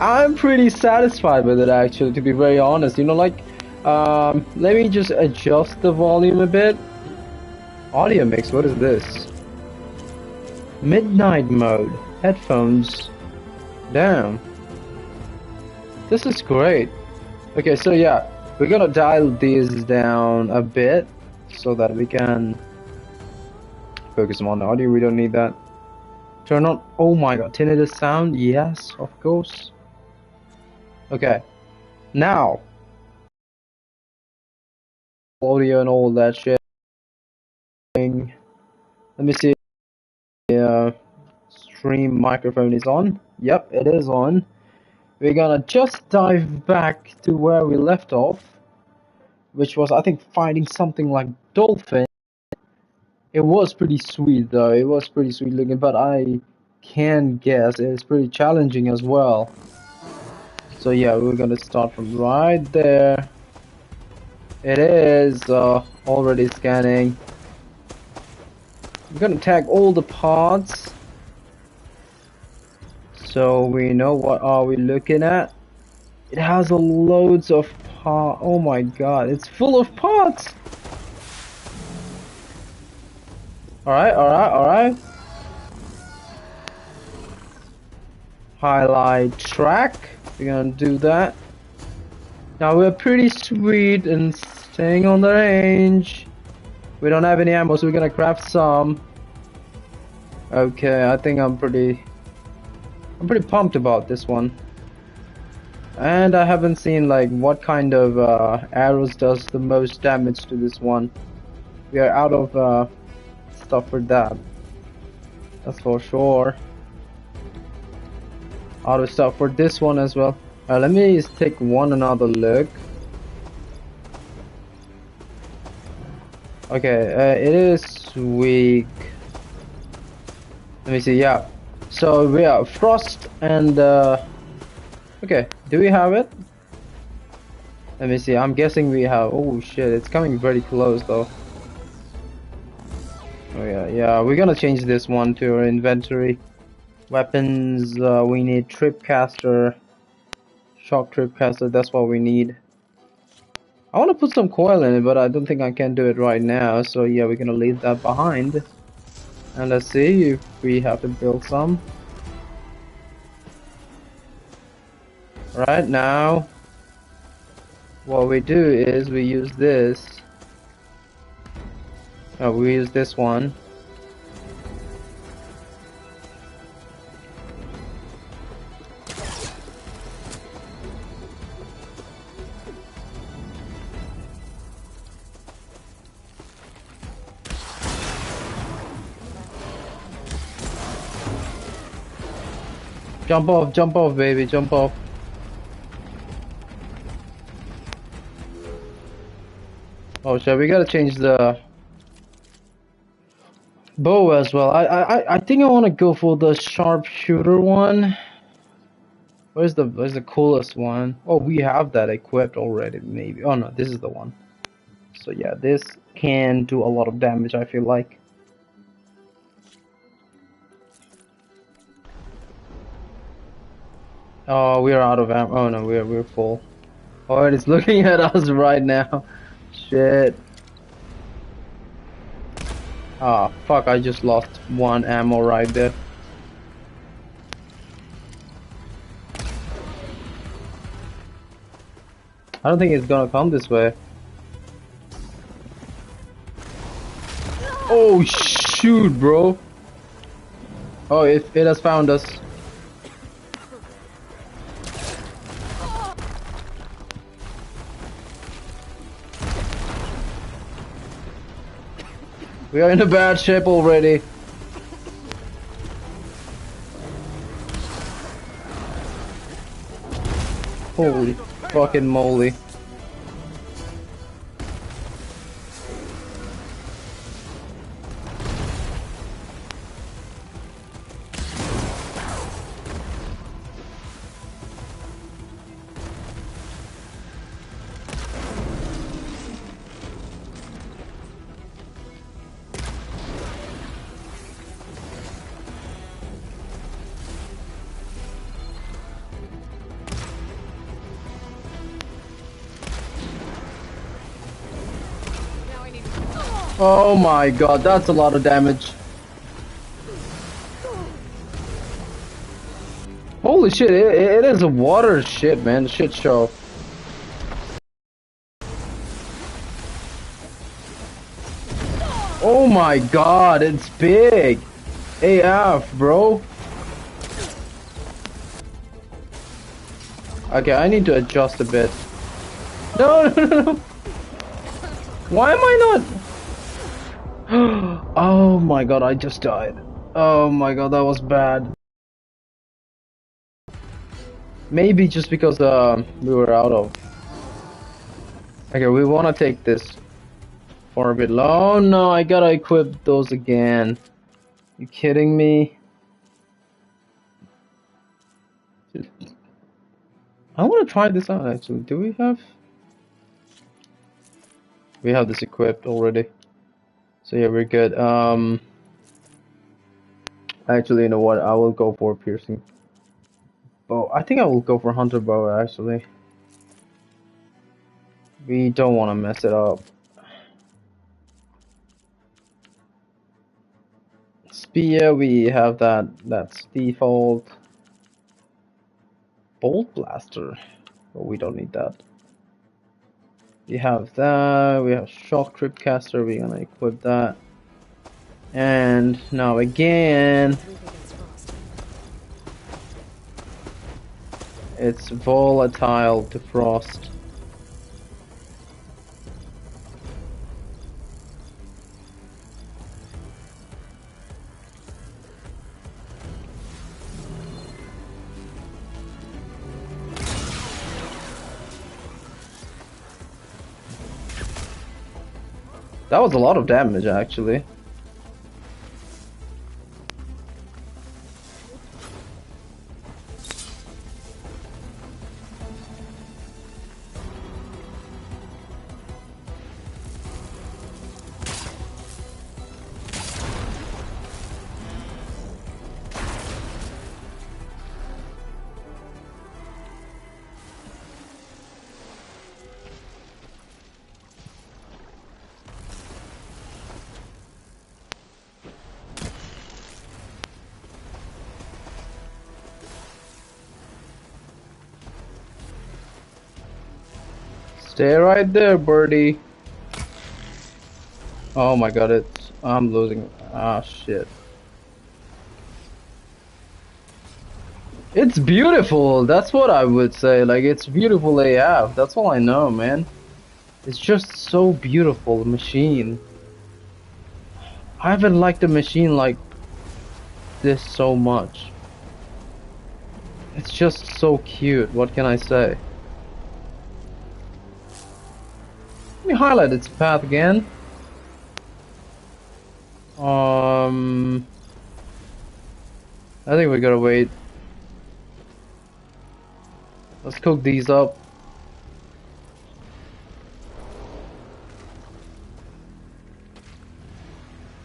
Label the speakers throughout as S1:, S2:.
S1: I'm pretty satisfied with it actually, to be very honest. You know, like, let me just adjust the volume a bit. Audio mix, what is this? Midnight mode, headphones. Damn, this is great. Okay, so yeah, we're gonna dial these down a bit so that we can focus on the audio. We don't need that. Turn on. Oh my god, tinnitus sound. Yes, of course. Okay, now audio and all that shit. Let me see. Stream microphone is on. Yep, it is on. We're gonna just dive back to where we left off, which was, I think, fighting something like dolphin. It was pretty sweet though. It was pretty sweet looking, but I can guess it's pretty challenging as well. So yeah, we're gonna start from right there. It is already scanning. We're gonna tag all the pods so we know what are we looking at. It has a loads of pods. Oh my god, it's full of pods. Alright, alright, alright. Highlight track. We're gonna do that. Now we're pretty sweet and staying on the range. We don't have any ammo, so we're gonna craft some. Okay, I think I'm pretty pumped about this one. And I haven't seen like what kind of arrows does the most damage to this one. We are out of stuff for that. That's for sure. Out of stuff for this one as well. Let me just take another look. Okay, it is weak. Let me see. Yeah. So we are frost and okay. Do we have it? Let me see. I'm guessing we have. Oh shit! It's coming very close though. Oh yeah, yeah. We're gonna change this one to our inventory. Weapons. We need tripcaster. Shock tripcaster. That's what we need. I want to put some coil in it, but I don't think I can do it right now. So yeah, we're gonna leave that behind. And let's see if we have to build some. Right now, what we do is we use this. Oh, we use this one. Jump off, baby, jump off. Oh shit, we gotta change the bow as well. I think I want to go for the sharpshooter one. Where's the coolest one? Oh, we have that equipped already, maybe. Oh no, this is the one. So yeah, this can do a lot of damage, I feel like. Oh, we're out of ammo. Oh no, we're full. Oh, it is looking at us right now. Shit. Ah, fuck, I just lost one ammo right there. I don't think it's gonna come this way. Oh shoot, bro. Oh, it has found us. We are in a bad shape already. Holy fucking moly. Oh my god, that's a lot of damage. Holy shit, it is a water shit, man. Shit show. Oh my god, it's big. AF, bro. Okay, I need to adjust a bit. No, no, no, no. Why am I not? Oh my god, I just died. Oh my god, that was bad. Maybe just because we were out of. Okay, we want to take this for a bit. Oh no, I gotta equip those again. You kidding me? I want to try this out actually. Do we have? We have this equipped already. So yeah, we're good. Actually, you know what? I will go for piercing bow. I think I will go for hunter bow actually. We don't want to mess it up. Spear, we have that's default. Bolt blaster. But we don't need that. We have that, we have shock tripcaster, we're gonna equip that. And now again, it's volatile to frost. That was a lot of damage actually. Stay right there, birdie. Oh my god, I'm losing. Ah, shit. It's beautiful, that's what I would say. Like, it's beautiful AF. That's all I know, man. It's just so beautiful, the machine. I haven't liked a machine like this so much. It's just so cute, what can I say? Let me highlight its path again. I think we gotta wait. Let's cook these up.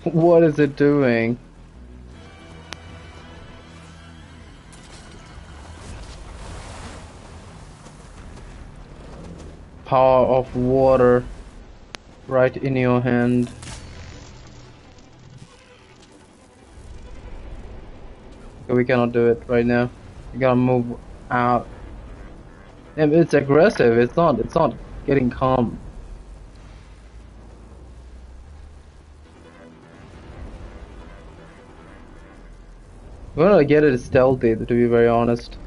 S1: What is it doing? Power of water right in your hand. Okay, we cannot do it right now. We gotta move out. And it's aggressive. It's not getting calm. We're gonna get it stealthy, to be very honest.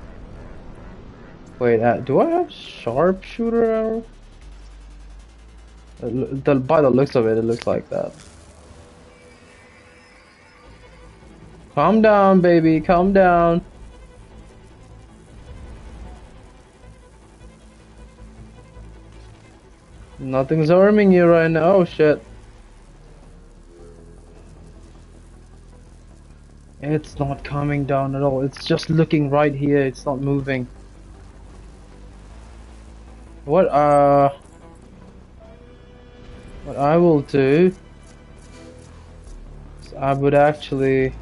S1: Wait, do I have sharpshooter arrow? By the looks of it, it looks like that. Calm down, baby. Calm down. Nothing's harming you right now. Oh shit. It's not coming down at all. It's just looking right here. It's not moving. What I will do is I would actually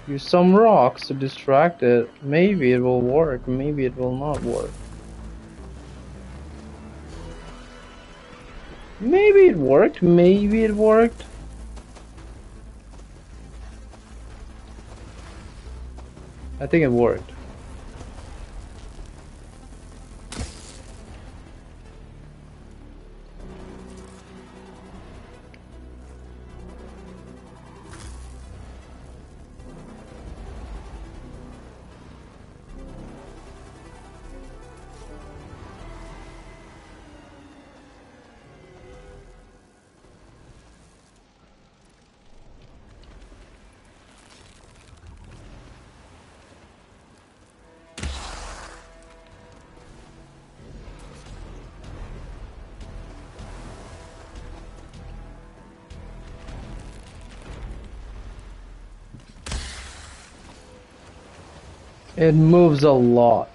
S1: use some rocks to distract it. Maybe it will work. Maybe it will not work. Maybe it worked, maybe it worked. I think it worked. It moves a lot.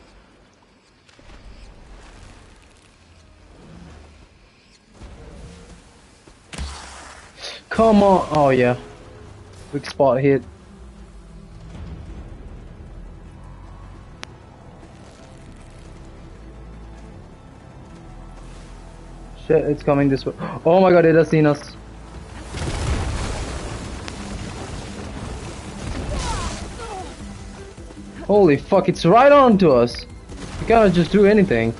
S1: Come on. Oh yeah. Big spot hit. Shit, it's coming this way. Oh my god, it has seen us. Holy fuck, it's right on to us. You cannot just do anything.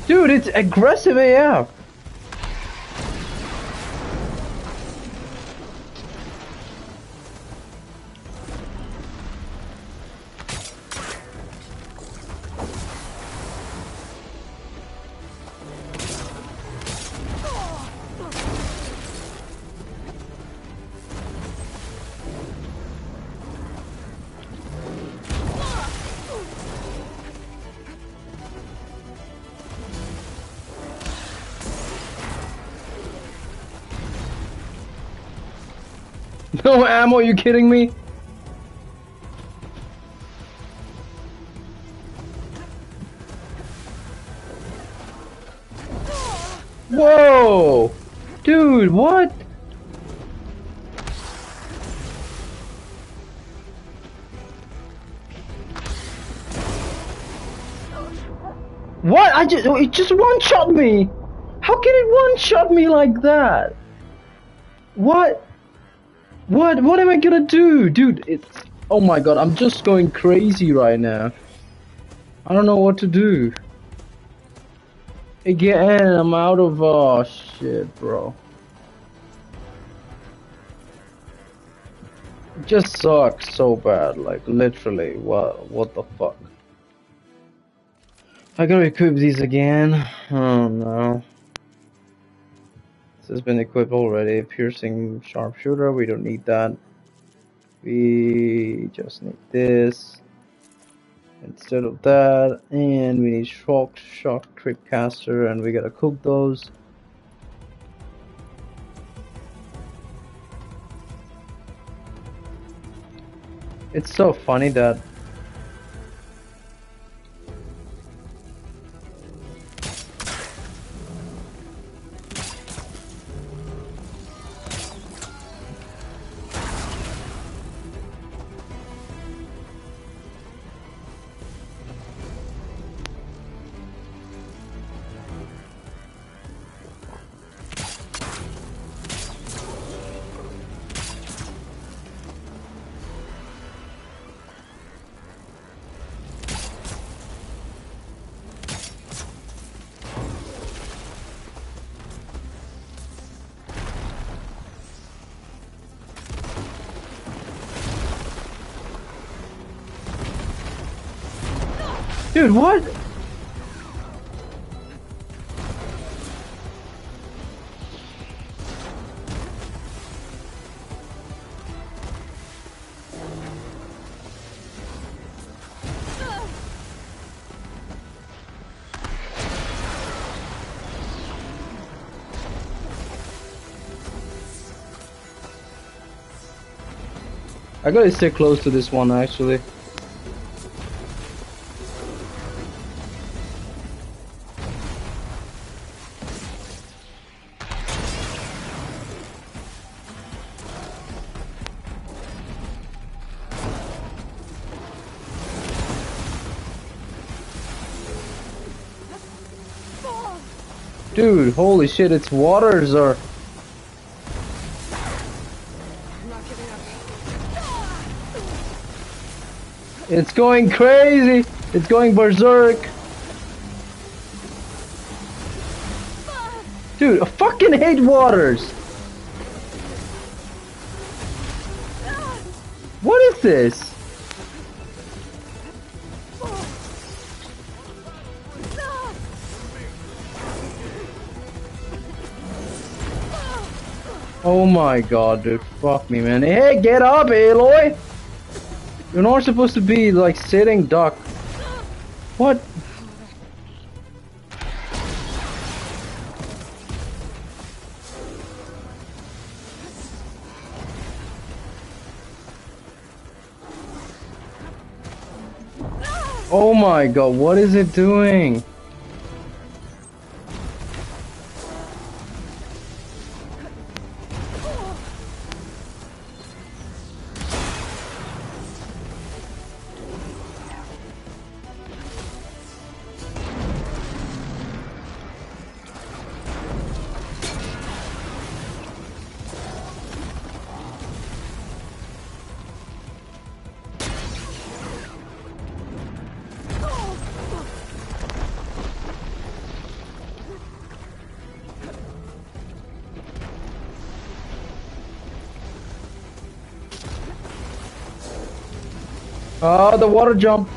S1: Dude, it's aggressive AF. No ammo, are you kidding me? Whoa! Dude, what? What? It just one-shot me! How can it one-shot me like that? What? What am I gonna do? Dude, it's... Oh my god, I'm just going crazy right now. I don't know what to do. Again, I'm out of... Oh, shit, bro. It just sucks so bad, like, literally. What the fuck? I gotta equip these again. Oh, no. This has been equipped already. Piercing sharpshooter, we don't need that. We just need this instead of that, and we need shock trip caster, and we gotta cook those. It's so funny that dude, what? I gotta stay close to this one actually. Dude, holy shit, its waters are...
S2: I'm not giving up.
S1: It's going crazy! It's going berserk! Dude, I fucking hate waters! What is this? Oh my god, dude. Fuck me, man. Hey, get up, Aloy! You're not supposed to be, like, sitting duck. What? Oh my god, what is it doing? Oh, the water jump.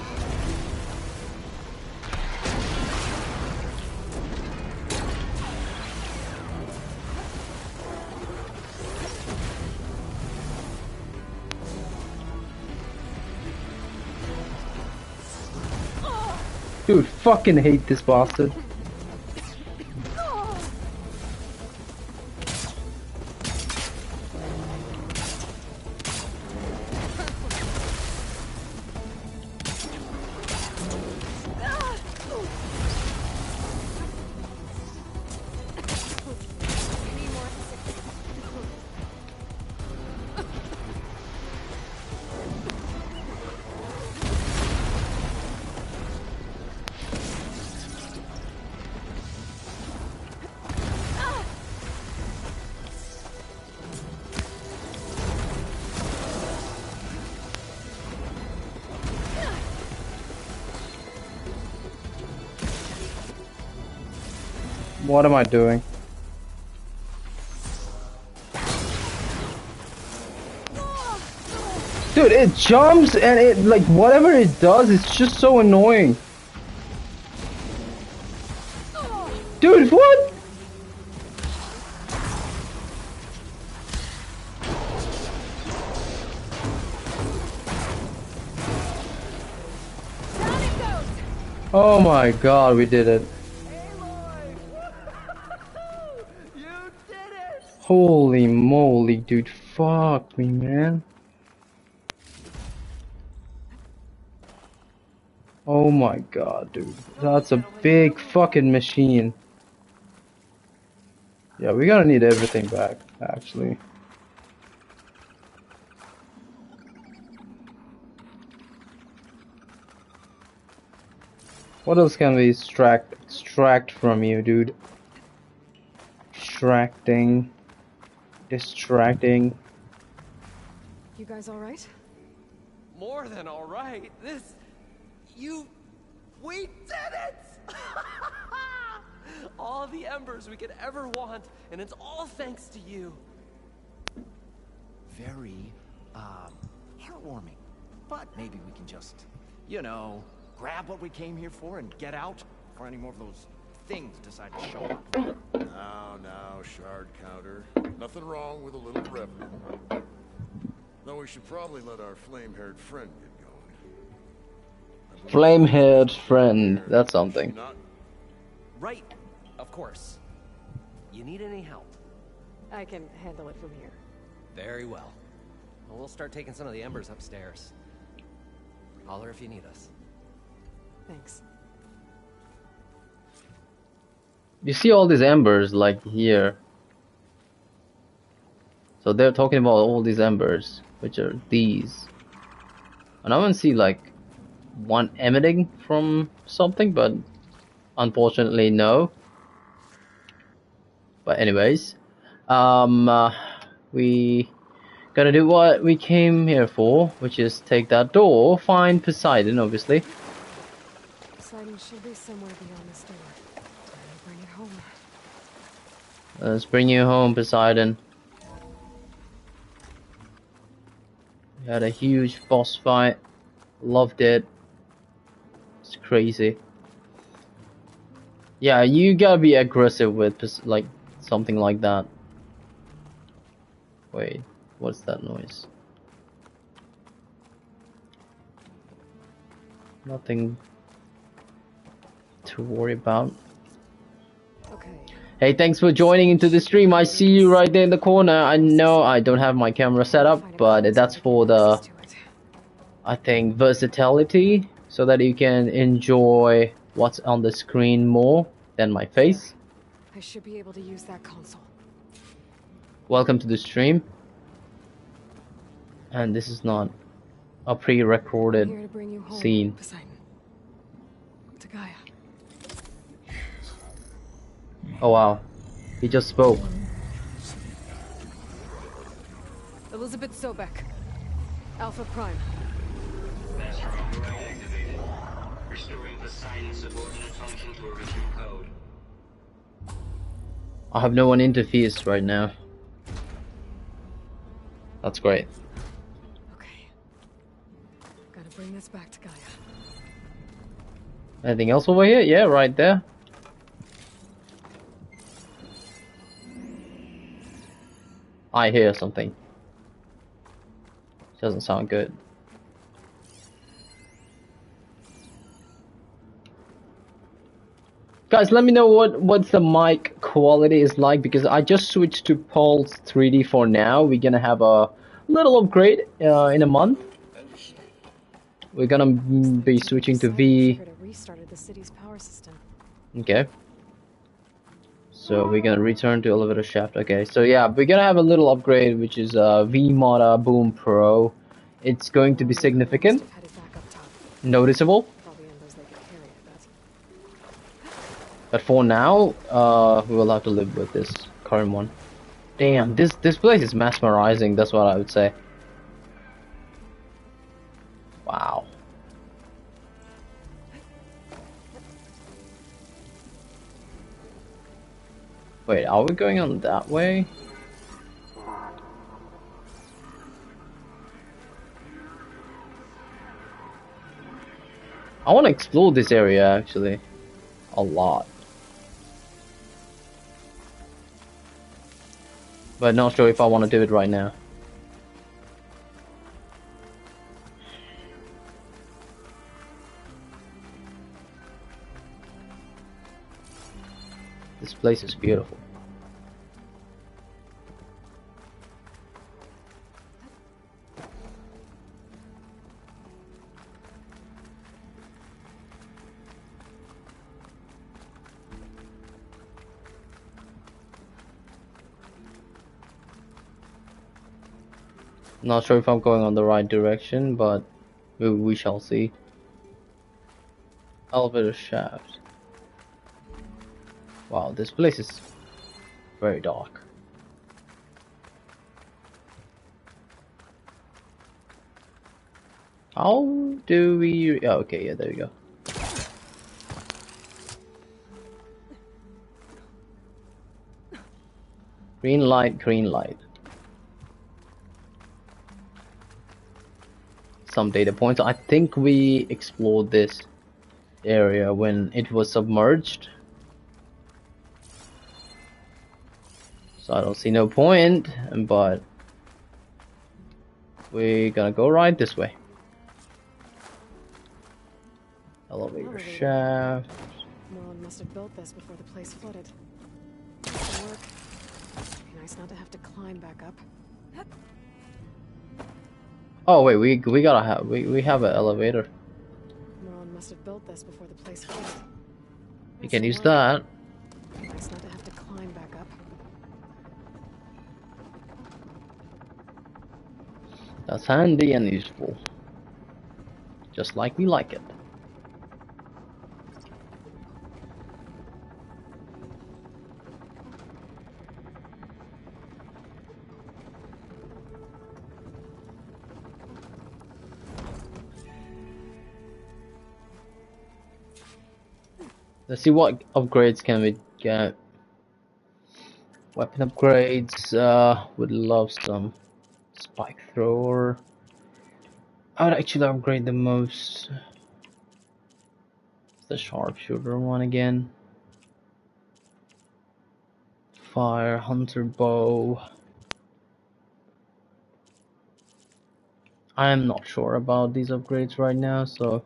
S1: Dude, fucking hate this bastard. What am I doing? Dude, it jumps and it, like, whatever it does, it's just so annoying. Dude, what? Oh my god, we did it. Holy moly, dude, fuck me, man. Oh my god, dude. That's a big fucking machine. Yeah, we're gonna need everything back, actually. What else can we extract from you, dude? Distracting.
S2: You guys all right?
S3: More than all right. We did it! All the embers we could ever want, and it's all thanks to you.
S4: Very, heartwarming. But maybe we can just, you know, grab what we came here for and get out before any more of those things decide to show up.
S5: Now, shard counter. Nothing wrong with a little revenue. Though we should probably let our flame-haired friend get going.
S1: Flame-haired friend, that's something.
S3: Right, of course. You need any help?
S2: I can handle it from here.
S3: Very well. Well, we'll start taking some of the embers upstairs. Holler if you need us.
S2: Thanks.
S1: You see all these embers, like, here. So they're talking about all these embers, which are these. And I want to see, like, one emitting from something, but unfortunately, no. But anyways, we gotta do what we came here for, which is take that door, find Poseidon, obviously.
S2: Poseidon should be somewhere beyond this door. Time to bring it home.
S1: Let's bring you home, Poseidon. We had a huge boss fight. Loved it. It's crazy. Yeah, you gotta be aggressive with like something like that. Wait, what's that noise? Nothing to worry about.
S2: Okay.
S1: Hey, thanks for joining into the stream. I see you right there in the corner. I know I don't have my camera set up, but that's for the, I think, versatility, so that you can enjoy what's on the screen more than my face.
S2: I should be able to use that console.
S1: Welcome to the stream. And this is not a pre-recorded
S2: Here to bring you home,
S1: scene.
S2: Poseidon. To Gaia.
S1: Oh wow, he just spoke.
S2: Elizabeth Sobek. Alpha Prime.
S6: Master override activated. Restoring Poseidon's subordinate function to original code.
S1: I have no one interface right now. That's great.
S2: Okay. Gotta bring this back to Gaia.
S1: Anything else over here? Yeah, right there. I hear something. Doesn't sound good. Guys, let me know what the mic quality is like, because I just switched to Pulse 3D for now. We're gonna have a little upgrade in a month. We're gonna be switching to V.
S2: Restarted the city's power system.
S1: Okay. So we're gonna return to elevator shaft. Okay, so yeah, we're gonna have a little upgrade, which is V-Moda Boom Pro. It's going to be significant, noticeable. But for now, we will have to live with this current one. Damn, this place is mesmerizing. That's what I would say. Wow. Wait, are we going on that way? I want to explore this area actually a lot. But not sure if I want to do it right now. This place is beautiful. Not sure if I'm going on the right direction, but we shall see. Elevator shaft. Wow, this place is very dark. How do we... Oh, okay, yeah, there you go. Green light, green light. Some data points. I think we explored this area when it was submerged. So I don't see no point, but we're gonna go right this way. Elevator shaft.
S2: Merlin must have built this before the place flooded. It'll work. Be nice not to have to climb back up.
S1: Oh wait, we gotta have we have an elevator.
S2: Merlin must have built this before the place flooded.
S1: You can use that.
S2: Be nice not to have to climb back up.
S1: That's handy and useful. Just like we like it. Let's see what upgrades can we get. Weapon upgrades, would love some spike thrower. I would actually upgrade the most. The sharpshooter one again. Fire hunter bow. I am not sure about these upgrades right now, so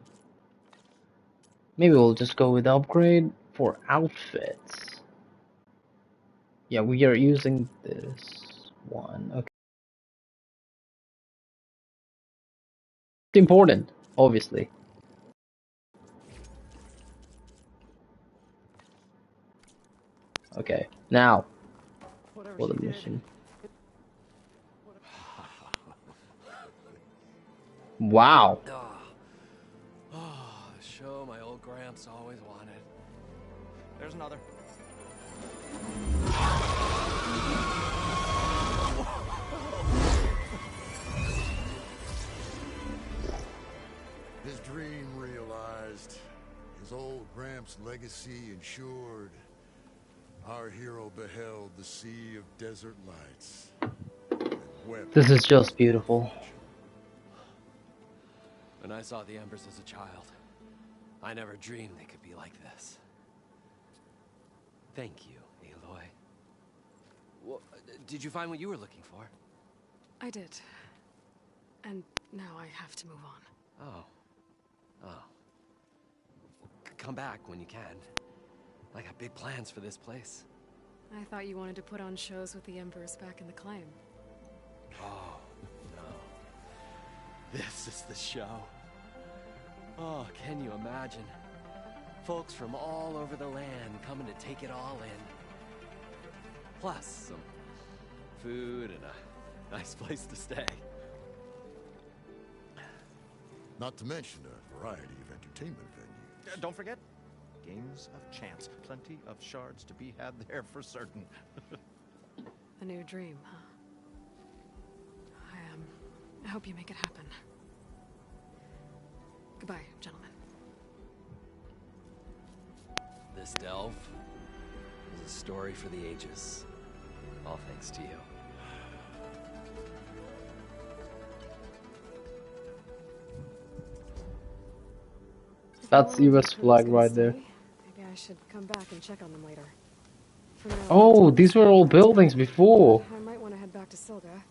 S1: maybe we'll just go with upgrade for outfits. Yeah, we are using this one. Okay. It's important, obviously. Okay, now
S2: Whatever
S1: for
S2: she
S1: the
S2: did.
S1: mission. Wow.
S3: Oh, the show my old Gramps always wanted.
S4: There's another.
S5: His dream realized. His old Gramps' legacy ensured. Our hero beheld the sea of desert lights. And wept.
S1: This is just beautiful.
S3: When I saw the embers as a child, I never dreamed they could be like this. Thank you, Aloy. Well, did you find what you were looking for?
S2: I did. And now I have to move on.
S3: Oh. Come back when you can. I got big plans for this place.
S2: I thought you wanted to put on shows with the Embers back in the claim.
S3: Oh, no. This is the show. Oh, can you imagine? Folks from all over the land coming to take it all in. Plus, some food and a nice place to stay.
S5: Not to mention a variety of entertainment venues.
S4: Don't forget, games of chance. Plenty of shards to be had there for certain.
S2: A new dream, huh? I hope you make it happen. Goodbye, gentlemen.
S3: This delve is a story for the ages. All thanks to you.
S1: That's US flag right there.
S2: Maybe I should come back and check on them later. For now,
S1: Oh, these were all buildings before.
S2: I might want to head back to Silga.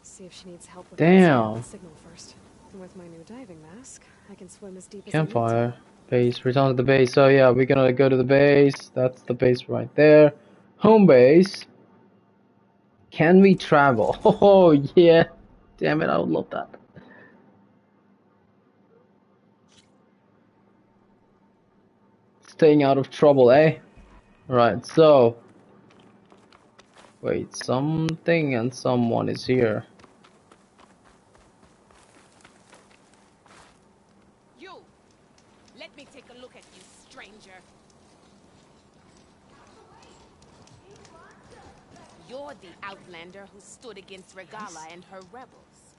S2: See if she needs help with
S1: Damn.
S2: the signal first. And with my new diving mask, I can swim as deep as
S1: Campfire. Base. Return to the base. So yeah, we're gonna go to the base. That's the base right there. Home base. Can we travel? Oh yeah. Damn it, I would love that. Staying out of trouble, eh? Right, so wait, something and someone is here.
S7: You! Let me take a look at you, stranger. You're the outlander who stood against Regala and her rebels.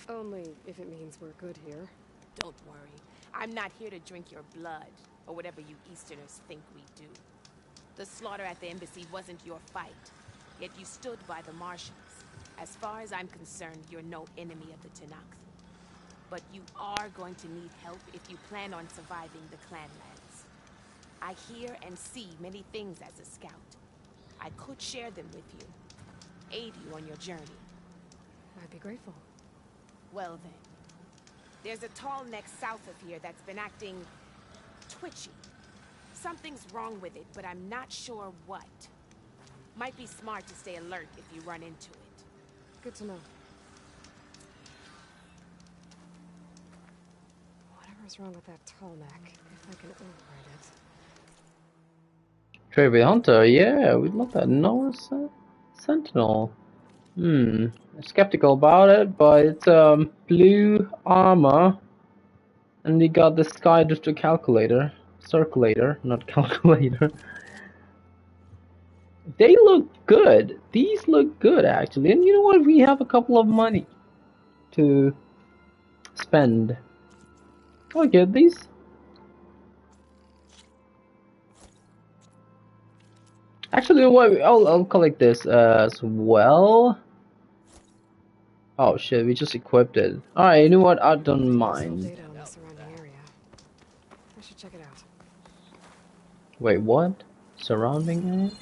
S2: Only if it means we're good here.
S7: Don't worry. I'm not here to drink your blood, or whatever you Easterners think we do. The slaughter at the embassy wasn't your fight, yet you stood by the Martians. As far as I'm concerned, you're no enemy of the Tenakth. But you are going to need help if you plan on surviving the Clanlands. I hear and see many things as a scout. I could share them with you, aid you on your journey.
S2: I'd be grateful.
S7: Well then, there's a tall neck south of here that's been acting twitchy. Something's wrong with it, but I'm not sure what. Might be smart to stay alert if you run into it.
S2: Good to know. Whatever's wrong with that tall neck, if I can override it.
S1: Trade with Hunter, yeah, we'd love that. No Sentinel. Skeptical about it, but it's blue armor. And we got the Skydrifter calculator. Circulator, not calculator. They look good. These look good actually. And you know what? We have a couple of money to spend. I'll get these. Actually, what? I'll collect this as well. Oh shit, we just equipped it. Alright, you know what? I don't mind.
S2: Data on the surrounding area. I should check it out.
S1: Wait, what? Surrounding it?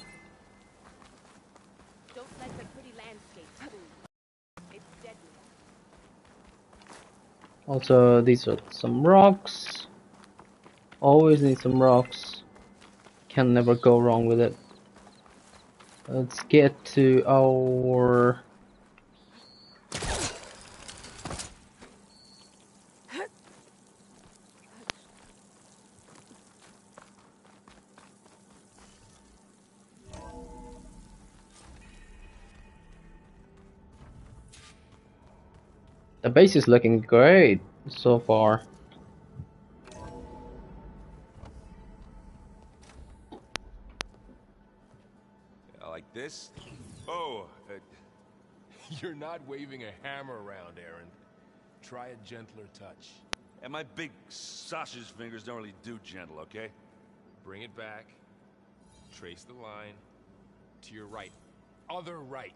S7: Don't let the pretty landscape fool you. It's deadly.
S1: Also, these are some rocks. Always need some rocks. Can never go wrong with it. Let's get to our... The base is looking great so far.
S8: Like this? Oh, you're not waving a hammer around, Aaron. Try a gentler touch.
S9: And my big sausage fingers don't really do gentle, okay?
S8: Bring it back. Trace the line. To your right. Other right.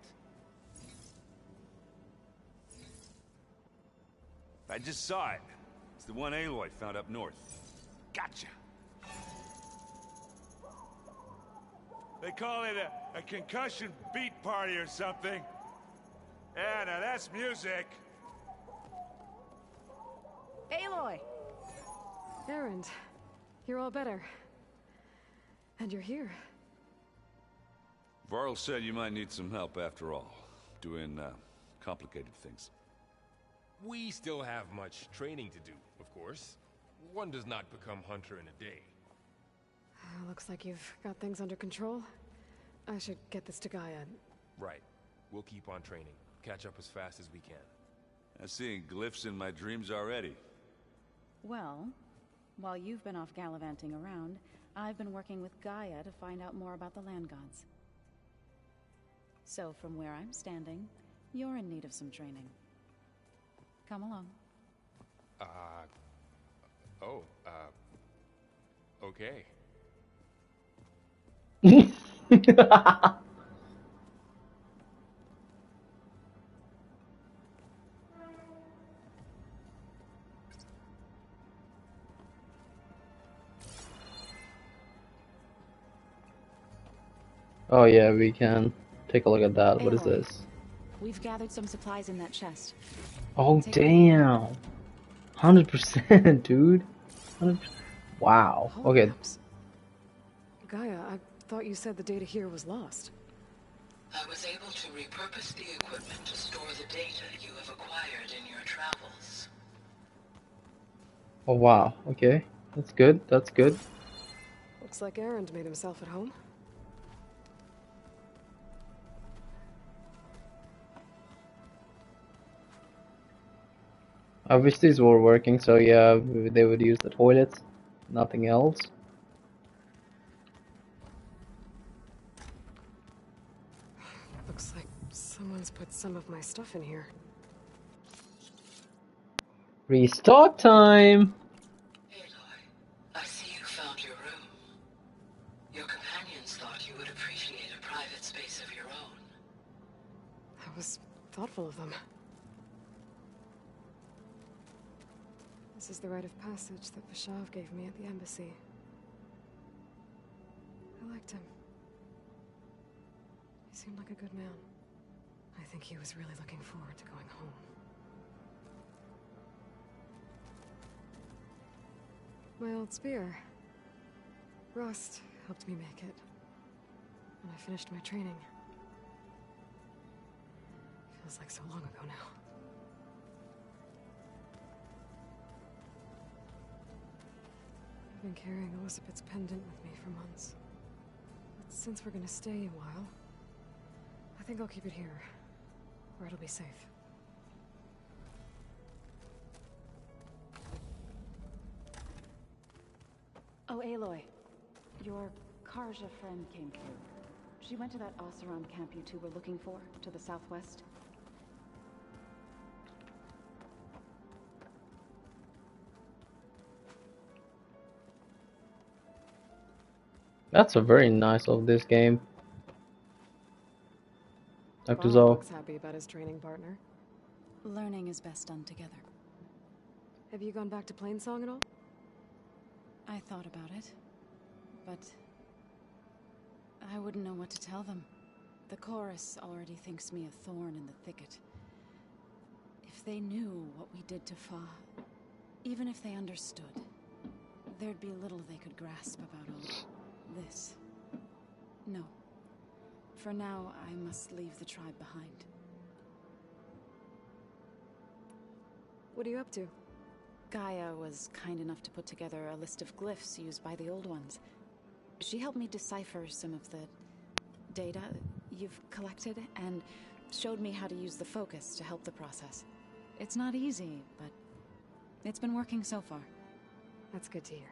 S9: I just saw it. It's the one Aloy found up north. Gotcha. They call it a concussion beat party or something. Yeah, now that's music.
S7: Aloy!
S2: Erend, you're all better. And you're here.
S9: Varl said you might need some help after all. Doing, complicated things.
S8: We still have much training to do, of course. One does not become hunter in a day.
S2: Looks like you've got things under control. I should get this to Gaia.
S8: Right. We'll keep on training. Catch up as fast as we can.
S9: I'm seeing glyphs in my dreams already.
S10: Well, while you've been off gallivanting around, I've been working with Gaia to find out more about the land gods. So from where I'm standing, you're in need of some training. Come along.
S8: Okay.
S1: Oh yeah, we can take a look at that. What is
S10: Aloy,
S1: this?
S10: We've gathered some supplies in that chest.
S1: Oh
S10: Take a
S1: damn! 100%, dude. 100%. Wow.
S2: Hold
S1: Okay.
S2: maps. Gaia, I thought you said the data here was lost.
S11: I was able to repurpose the equipment to store the data you have acquired in your travels.
S1: Oh wow. Okay. That's good. That's good.
S2: Looks like Erend made himself at home.
S1: I wish these were working, so yeah, they would use the toilets, nothing else.
S2: Looks like someone's put some of my stuff in here.
S1: Restock time!
S11: Aloy, I see you found your room. Your companions thought you would appreciate a private space of your own.
S2: That was thoughtful of them. This is the rite of passage that Vashav gave me at the embassy. I liked him. He seemed like a good man. I think he was really looking forward to going home. My old spear. Rust helped me make it. When I finished my training. Feels like so long ago now. I've been carrying Elizabeth's pendant with me for months. But since we're gonna stay a while, I think I'll keep it here, where it'll be safe.
S10: Oh, Aloy. Your Karja friend came through. She went to that Oseram camp you two were looking for, to the southwest.
S1: That's a very nice of this game. Talk to
S2: Varl
S1: Zoe.
S2: looks happy about his training partner.
S10: Learning is best done together.
S2: Have you gone back to Plainsong at all?
S10: I thought about it, but I wouldn't know what to tell them. The chorus already thinks me a thorn in the thicket. If they knew what we did to Fa, even if they understood, there'd be little they could grasp about all this. No. For now, I must leave the tribe behind.
S2: What are you up to?
S10: Gaia was kind enough to put together a list of glyphs used by the Old Ones. She helped me decipher some of the data you've collected, and showed me how to use the focus to help the process. It's not easy, but it's been working so far.
S2: That's good to hear.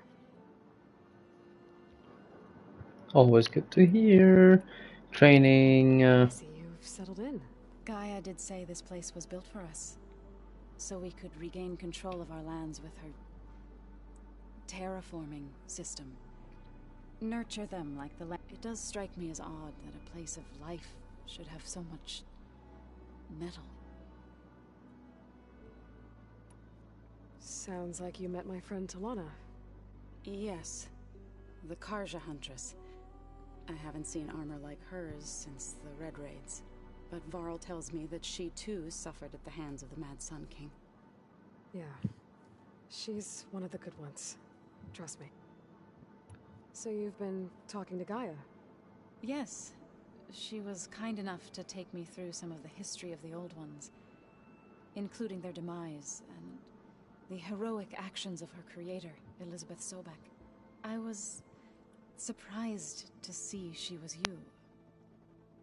S1: Always good to hear. Training.
S2: I see you've settled in.
S10: Gaia did say this place was built for us, so we could regain control of our lands with her terraforming system. Nurture them like the land. It does strike me as odd that a place of life should have so much metal.
S2: Sounds like you met my friend Talana.
S10: Yes, the Karja Huntress. I haven't seen armor like hers since the Red Raids, but Varl tells me that she too suffered at the hands of the Mad Sun King.
S2: Yeah. She's one of the good ones. Trust me. So you've been talking to Gaia?
S10: Yes. She was kind enough to take me through some of the history of the Old Ones, including their demise and the heroic actions of her creator, Elizabeth Sobek. I was surprised to see she was you.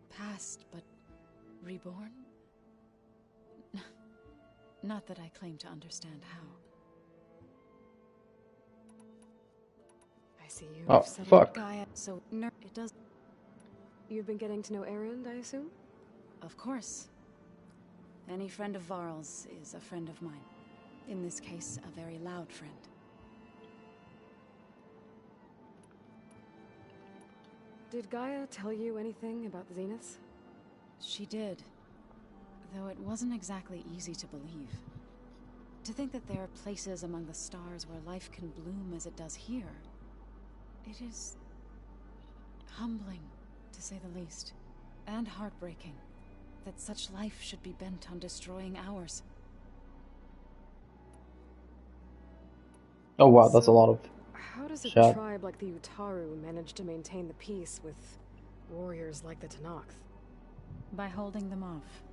S10: Past, but reborn? Not that I claim to understand how.
S2: I see you.
S1: Oh, fuck.
S10: Gaia, so it does.
S2: You've been getting to know Erend, I assume?
S10: Of course. Any friend of Varl's is a friend of mine. In this case, a very loud friend.
S2: Did Gaia tell you anything about the Zeniths?
S10: She did. Though it wasn't exactly easy to believe. To think that there are places among the stars where life can bloom as it does here. It is humbling, to say the least. And heartbreaking that such life should be bent on destroying ours.
S1: Oh wow, that's a lot of
S2: How does a
S1: chat.
S2: tribe like the Utaru manage to maintain the peace with warriors like the Tenakth?
S10: By holding them off.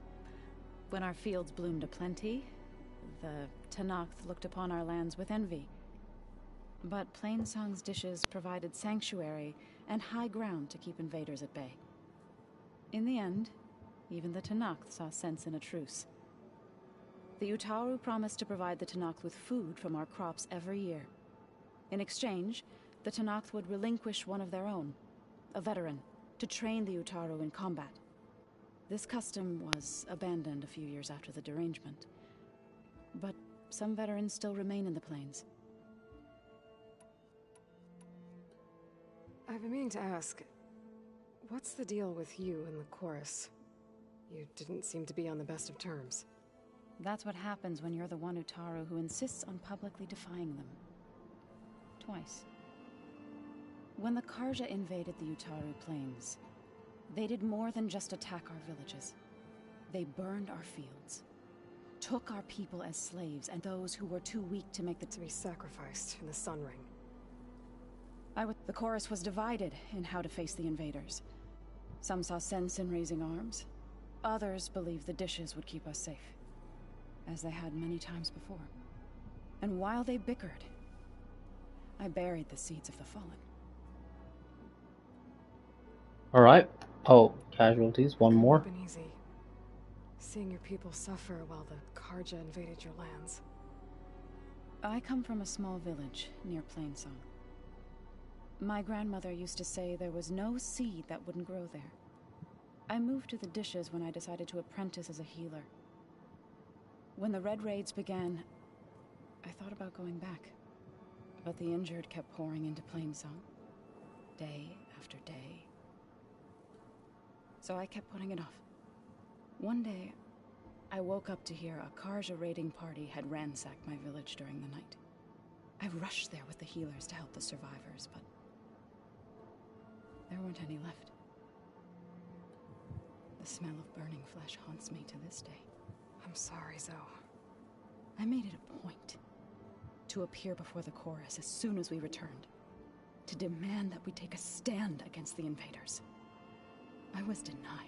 S10: When our fields bloomed aplenty, the Tenakth looked upon our lands with envy. But Plainsong's dishes provided sanctuary and high ground to keep invaders at bay. In the end, even the Tenakth saw sense in a truce. The Utaru promised to provide the Tenakth with food from our crops every year. In exchange, the Tenakth would relinquish one of their own, a veteran, to train the Utaru in combat. This custom was abandoned a few years after the derangement. But some veterans still remain in the plains.
S2: I've been meaning to ask, what's the deal with you and the chorus? You didn't seem to be on the best of terms.
S10: That's what happens when you're the one Utaru who insists on publicly defying them. Twice. When the Karja invaded the Utaru plains, they did more than just attack our villages. They burned our fields, took our people as slaves, and those who were too weak to make
S2: to be sacrificed in the Sun Ring.
S10: The chorus was divided in how to face the invaders. Some saw sense in raising arms. Others believed the dishes would keep us safe, as they had many times before. And while they bickered, I buried the seeds of the fallen.
S1: Alright. Oh, casualties. One more.
S2: It wouldn't have been easy. Seeing your people suffer while the Karja invaded your lands.
S10: I come from a small village near Plainsong. My grandmother used to say there was no seed that wouldn't grow there. I moved to the dishes when I decided to apprentice as a healer. When the Red Raids began, I thought about going back. But the injured kept pouring into Plainsong, day after day. So I kept putting it off. One day, I woke up to hear a Karja raiding party had ransacked my village during the night. I rushed there with the healers to help the survivors, but there weren't any left. The smell of burning flesh haunts me to this day.
S2: I'm sorry, Zoe.
S10: I made it a point to appear before the chorus as soon as we returned, to demand that we take a stand against the invaders. I was denied.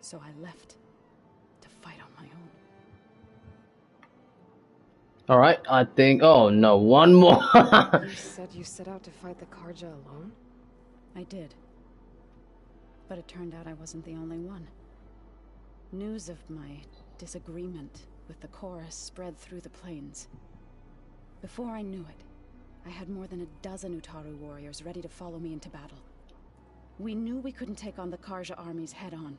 S10: So I left to fight on my own.
S1: Alright, I think... Oh no, one more!
S2: You said you set out to fight the Karja alone?
S10: I did. But it turned out I wasn't the only one. News of my disagreement with the chorus spread through the plains. Before I knew it, I had more than a dozen Utaru warriors ready to follow me into battle. We knew we couldn't take on the Karja armies head-on,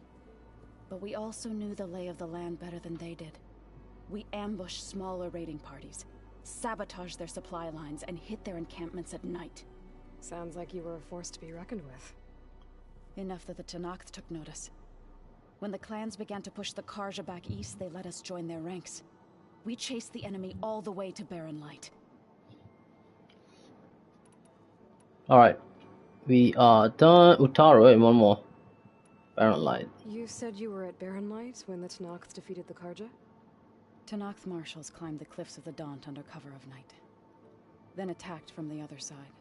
S10: but we also knew the lay of the land better than they did. We ambushed smaller raiding parties, sabotaged their supply lines, and hit their encampments at night.
S2: Sounds like you were a force to be reckoned with.
S10: Enough that the Tenakth took notice. When the clans began to push the Karja back east, they let us join their ranks. We chased the enemy all the way to Barren Light.
S1: Alright. We are done. Utaru and one more. Barren Light.
S2: You said you were at Barren Light when the Tenakth defeated the Karja?
S10: Tenakth marshals climbed the cliffs of the Daunt under cover of night, then attacked from the other side.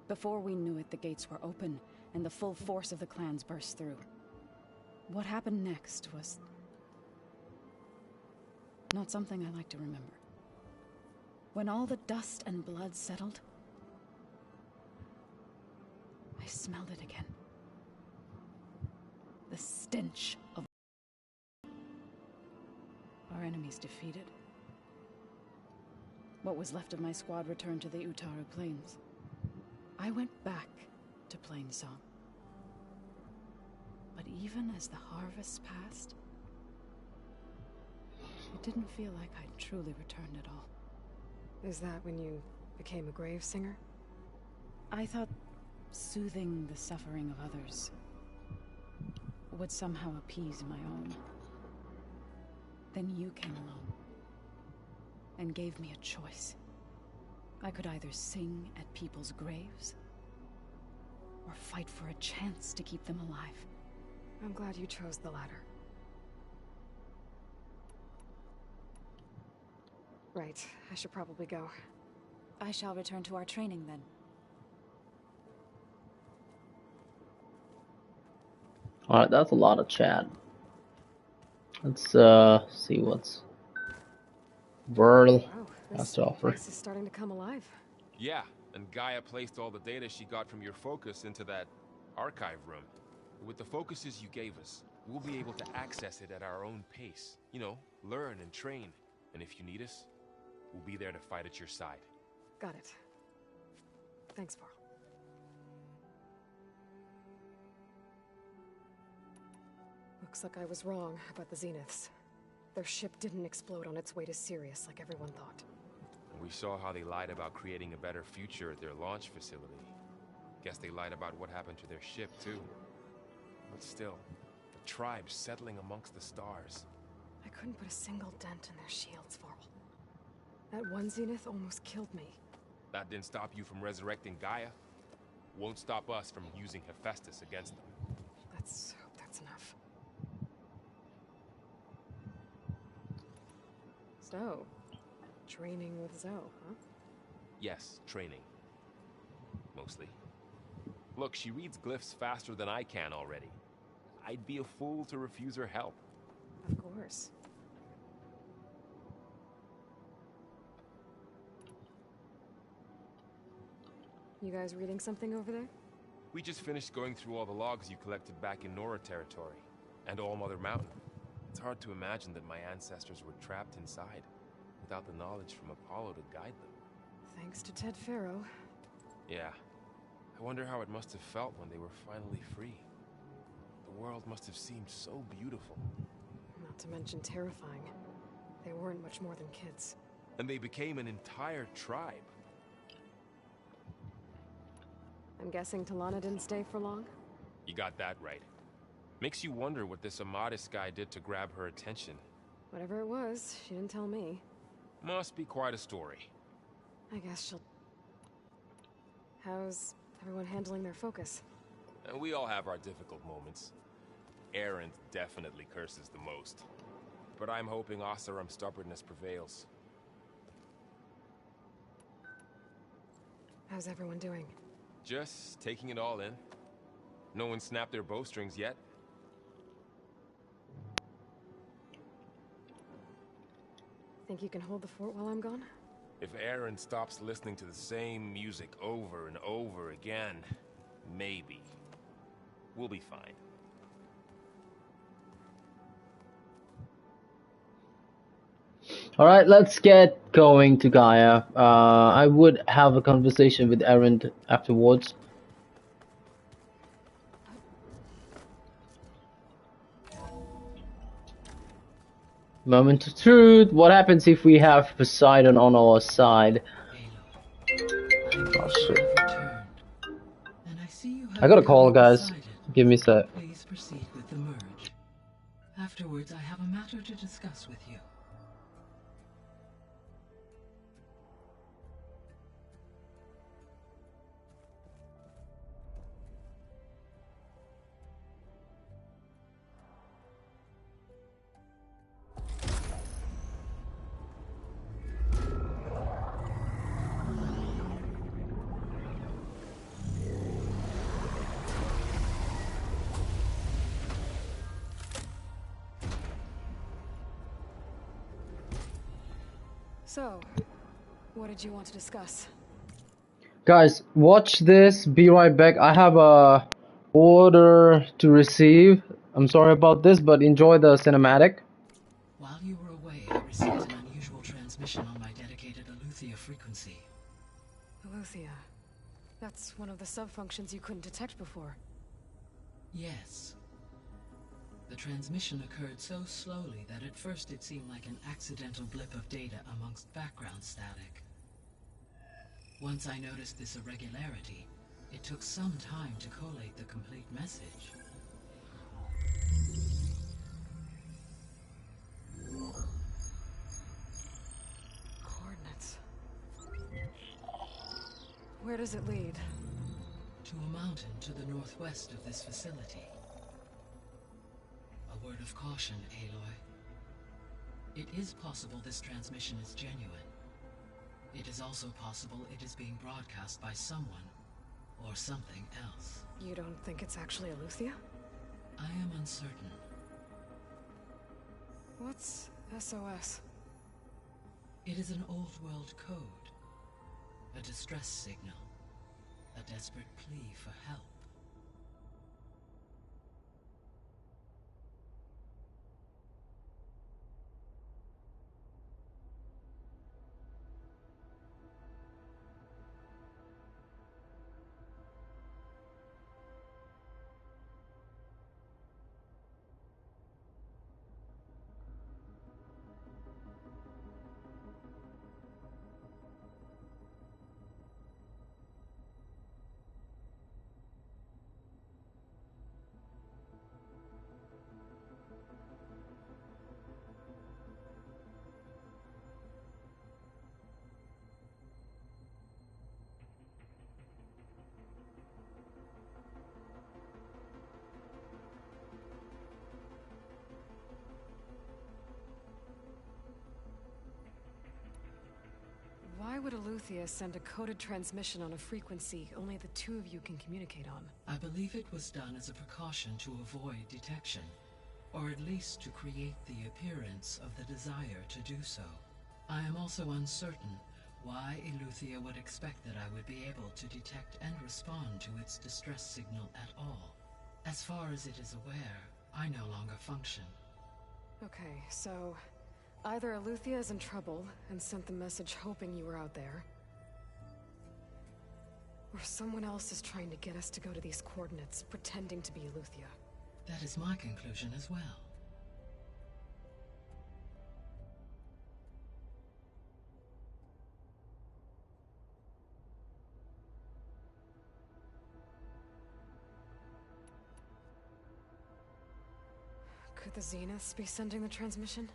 S10: Before we knew it, the gates were open, and the full force of the clans burst through. What happened next was not something I like to remember. When all the dust and blood settled, I smelled it again. The stench of our enemies defeated. What was left of my squad returned to the Utaru Plains. I went back to Plainsong. But even as the harvests passed, it didn't feel like I'd truly returned at all.
S2: Is that when you became a grave singer?
S10: I thought soothing the suffering of others would somehow appease my own. Then you came along and gave me a choice. I could either sing at people's graves or fight for a chance to keep them alive.
S2: I'm glad you chose the latter. Right, I should probably go.
S10: I shall return to our training then.
S1: Alright, that's a lot of chat. Let's see what's World
S2: Wow,
S1: has
S2: this
S1: to offer.
S2: place is starting to come alive.
S8: Yeah, and Gaia placed all the data she got from your focus into that archive room. With the focuses you gave us, we'll be able to access it at our own pace. You know, learn and train. And if you need us, we'll be there to fight at your side.
S2: Got it. Thanks, Varl. Looks like I was wrong about the Zeniths. Their ship didn't explode on its way to Sirius like everyone thought.
S8: And we saw how they lied about creating a better future at their launch facility. Guess they lied about what happened to their ship, too. But still, the tribes settling amongst the stars.
S2: I couldn't put a single dent in their shields, Varl. That one Zenith almost killed me.
S8: That didn't stop you from resurrecting Gaia. Won't stop us from using Hephaestus against them.
S2: Let's hope that's enough. So, training with Zoe, huh?
S8: Yes, training. Mostly. Look, she reads glyphs faster than I can already. I'd be a fool to refuse her help.
S2: Of course. You guys reading something over there?
S8: We just finished going through all the logs you collected back in Nora territory, and All Mother Mountain. It's hard to imagine that my ancestors were trapped inside, without the knowledge from Apollo to guide them.
S2: Thanks to Ted Faro.
S8: Yeah. I wonder how it must have felt when they were finally free. The world must have seemed so beautiful.
S2: Not to mention terrifying. They weren't much more than kids.
S8: And they became an entire tribe.
S2: I'm guessing Talana didn't stay for long?
S8: You got that right. Makes you wonder what this Amadis guy did to grab her attention.
S2: Whatever it was, she didn't tell me.
S8: Must be quite a story.
S2: I guess she'll... How's everyone handling their focus?
S8: And we all have our difficult moments. Erend definitely curses the most. But I'm hoping Oseram's stubbornness prevails.
S2: How's everyone doing?
S8: Just taking it all in. No one snapped their bowstrings yet.
S2: Think you can hold the fort while I'm gone?
S8: If Erend stops listening to the same music over and over again, maybe. We'll be fine.
S1: Alright, let's get going to Gaia. I would have a conversation with Erend afterwards. Moment of truth. What happens if we have Poseidon on our side? Oh shit. I got a call, guys. Give me a sec.
S11: Please proceed with the merge. Afterwards, I have a matter to discuss with you.
S2: So, what did you want to discuss?
S1: Guys, watch this. Be right back. I have a order to receive. I'm sorry about this, but enjoy the cinematic.
S11: While you were away, I received an unusual transmission on my dedicated Aletheia frequency.
S2: Aletheia. That's one of the sub-functions you couldn't detect before.
S11: Yes. The transmission occurred so slowly that at first it seemed like an accidental blip of data amongst background static. Once I noticed this irregularity, it took some time to collate the complete message.
S2: Coordinates. Where does it lead?
S11: To a mountain to the northwest of this facility. A word of caution, Aloy. It is possible this transmission is genuine. It is also possible it is being broadcast by someone, or something else.
S2: You don't think it's actually Aletheia?
S11: I am uncertain.
S2: What's SOS?
S11: It is an old world code. A distress signal. A desperate plea for help.
S2: Why would Aletheia send a coded transmission on a frequency only the two of you can communicate on?
S11: I believe it was done as a precaution to avoid detection, or at least to create the appearance of the desire to do so. I am also uncertain why Aletheia would expect that I would be able to detect and respond to its distress signal at all. As far as it is aware, I no longer function.
S2: Okay, so... either Aletheia is in trouble and sent the message hoping you were out there, or someone else is trying to get us to go to these coordinates, pretending to be Aletheia.
S11: That is my conclusion as well.
S2: Could the Zeniths be sending the transmission?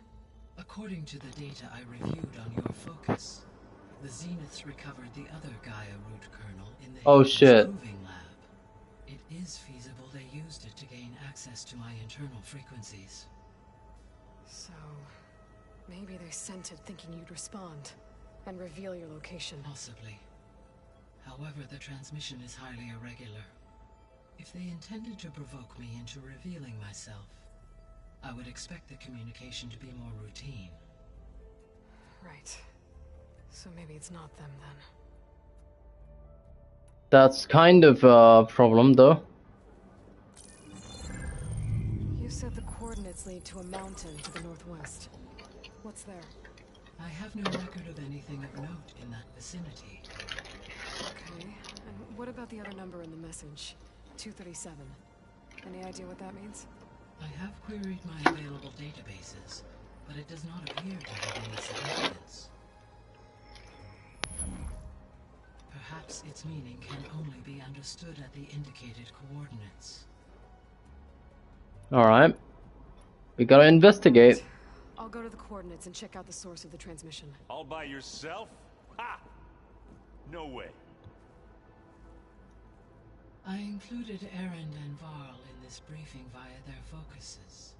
S11: According to the data I reviewed on your focus, the Zeniths recovered the other Gaia root kernel in the
S1: Oh
S11: Hades
S1: shit.
S11: proving lab. It is feasible they used it to gain access to my internal frequencies.
S2: So, maybe they sent it thinking you'd respond and reveal your location.
S11: Possibly. However, the transmission is highly irregular. If they intended to provoke me into revealing myself, I would expect the communication to be more routine.
S2: Right. So maybe it's not them then.
S1: That's kind of a problem though.
S2: You said the coordinates lead to a mountain to the northwest. What's there?
S11: I have no record of anything of note in that vicinity.
S2: Okay. And what about the other number in the message? 237. Any idea what that means?
S11: I have queried my available databases, but it does not appear to have any significance. Perhaps its meaning can only be understood at the indicated coordinates.
S1: Alright. We gotta investigate.
S2: I'll go to the coordinates and check out the source of the transmission.
S9: All by yourself? Ha! No way.
S11: I included Erend and Varl in this briefing via their focuses.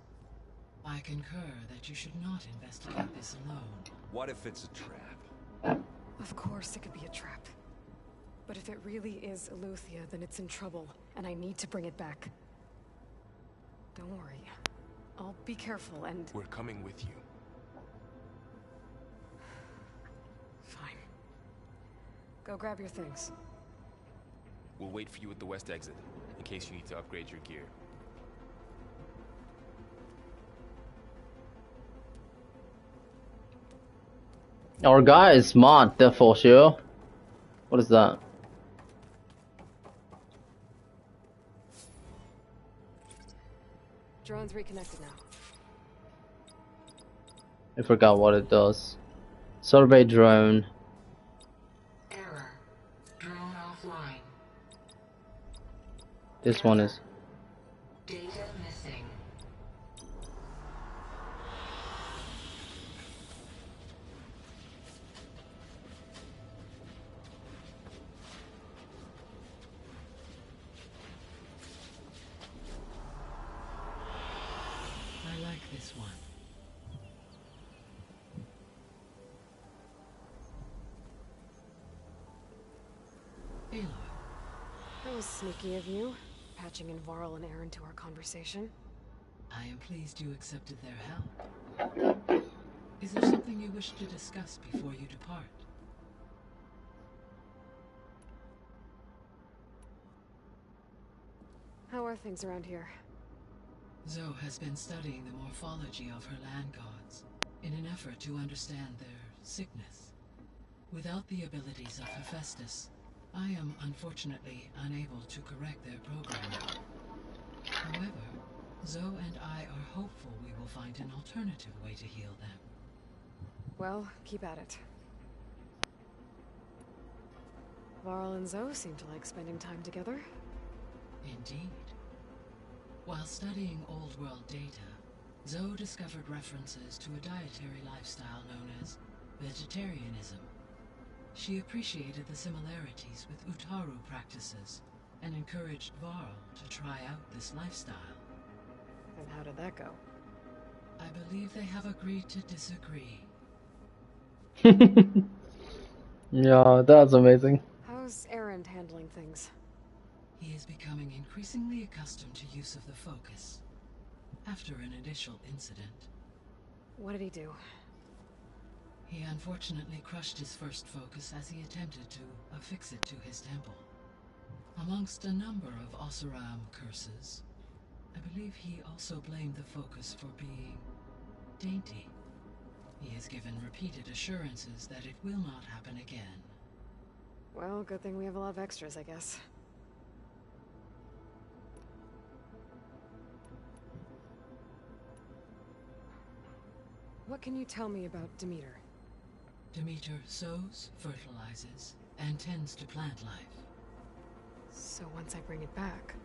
S11: I concur that you should not investigate this alone.
S9: What if it's a trap?
S2: Of course it could be a trap. But if it really is Eleuthia, then it's in trouble, and I need to bring it back. Don't worry. I'll be careful and...
S8: We're coming with you.
S2: Fine. Go grab your things.
S8: We'll wait for you at the west exit, in case you need to upgrade your gear.
S1: Our guy is smart, for sure. What is that?
S2: Drone's reconnected now.
S1: I forgot what it does. Survey drone.
S11: Error. Drone offline.
S1: This one is.
S11: Data missing. I like this one. Aloy.
S2: That was sneaky of you, patching in Varl and Aaron to our conversation.
S11: I am pleased you accepted their help. Is there something you wish to discuss before you depart?
S2: How are things around here?
S11: Zoe has been studying the morphology of her land gods in an effort to understand their sickness. Without the abilities of Hephaestus, I am unfortunately unable to correct their programming. However, Zoe and I are hopeful we will find an alternative way to heal them.
S2: Well, keep at it. Varl and Zoe seem to like spending time together.
S11: Indeed. While studying old world data, Zoe discovered references to a dietary lifestyle known as vegetarianism. She appreciated the similarities with Utaru practices and encouraged Varl to try out this lifestyle.
S2: And how did that go?
S11: I believe they have agreed to disagree.
S1: Yeah, that's amazing.
S2: How's Aaron handling things?
S11: He is becoming increasingly accustomed to use of the focus, after an initial incident.
S2: What did he do?
S11: He unfortunately crushed his first focus as he attempted to affix it to his temple. Amongst a number of Oseram curses, I believe he also blamed the focus for being dainty. He has given repeated assurances that it will not happen again.
S2: Well, good thing we have a lot of extras, I guess. What can you tell me about Demeter?
S11: Demeter sows, fertilizes, and tends to plant life.
S2: So once I bring it back,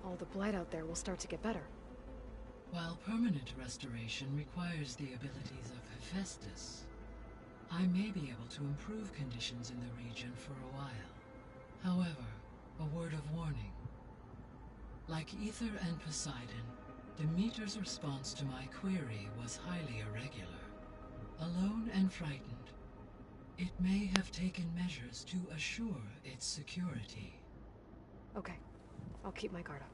S2: all the blight out there will start to get better.
S11: While permanent restoration requires the abilities of Hephaestus, I may be able to improve conditions in the region for a while. However, a word of warning. Like Ether and Poseidon, Demeter's response to my query was highly irregular. Alone and frightened, it may have taken measures to assure its security.
S2: Okay, I'll keep my guard up.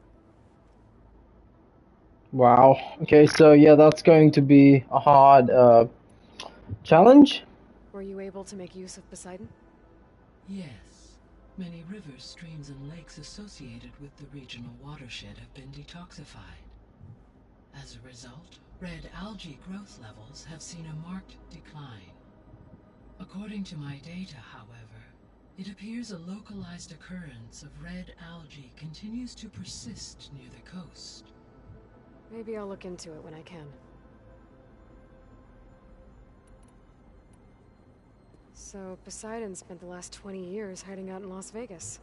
S1: Wow. Okay, so yeah, that's going to be a hard challenge.
S2: Were you able to make use of Poseidon?
S11: Yes. Many rivers, streams, and lakes associated with the regional watershed have been detoxified. As a result, red algae growth levels have seen a marked decline. According to my data, however, it appears a localized occurrence of red algae continues to persist near the coast.
S2: Maybe I'll look into it when I can. So, Poseidon spent the last 20 years hiding out in Las Vegas.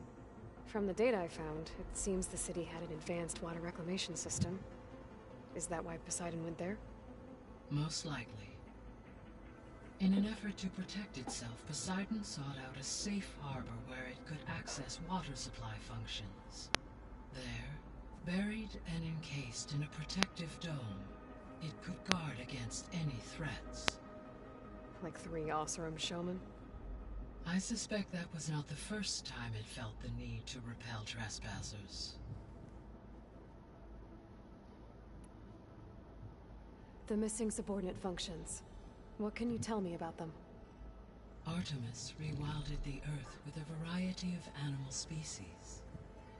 S2: From the data I found, it seems the city had an advanced water reclamation system. Is that why Poseidon went there?
S11: Most likely. In an effort to protect itself, Poseidon sought out a safe harbor where it could access water supply functions. There, buried and encased in a protective dome, it could guard against any threats.
S2: Like 3 Oseram showmen?
S11: I suspect that was not the first time it felt the need to repel trespassers.
S2: The missing subordinate functions. What can you tell me about them?
S11: Artemis rewilded the Earth with a variety of animal species.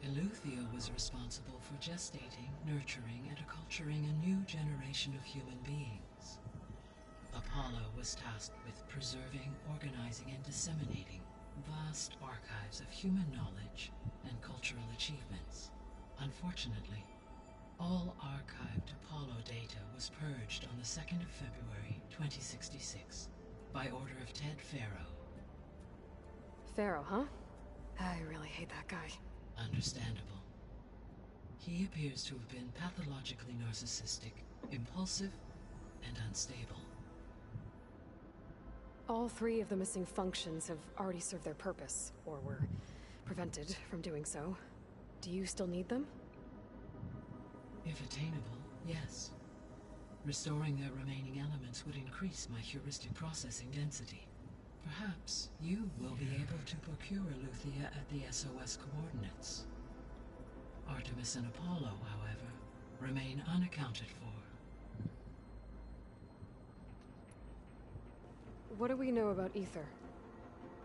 S11: Eleuthia was responsible for gestating, nurturing, and acculturating a new generation of human beings. Apollo was tasked with preserving, organizing, and disseminating vast archives of human knowledge and cultural achievements. Unfortunately, all archived Apollo data was purged on the 2nd of February, 2066, by order of Ted Faro.
S2: Pharaoh, huh? I really hate that guy.
S11: Understandable. He appears to have been pathologically narcissistic, impulsive, and unstable.
S2: All 3 of the missing functions have already served their purpose, or were prevented from doing so. Do you still need them?
S11: If attainable, yes. Restoring their remaining elements would increase my heuristic processing density. Perhaps you will be able to procure Eleuthia at the SOS coordinates. Artemis and Apollo, however, remain unaccounted for.
S2: What do we know about Ether?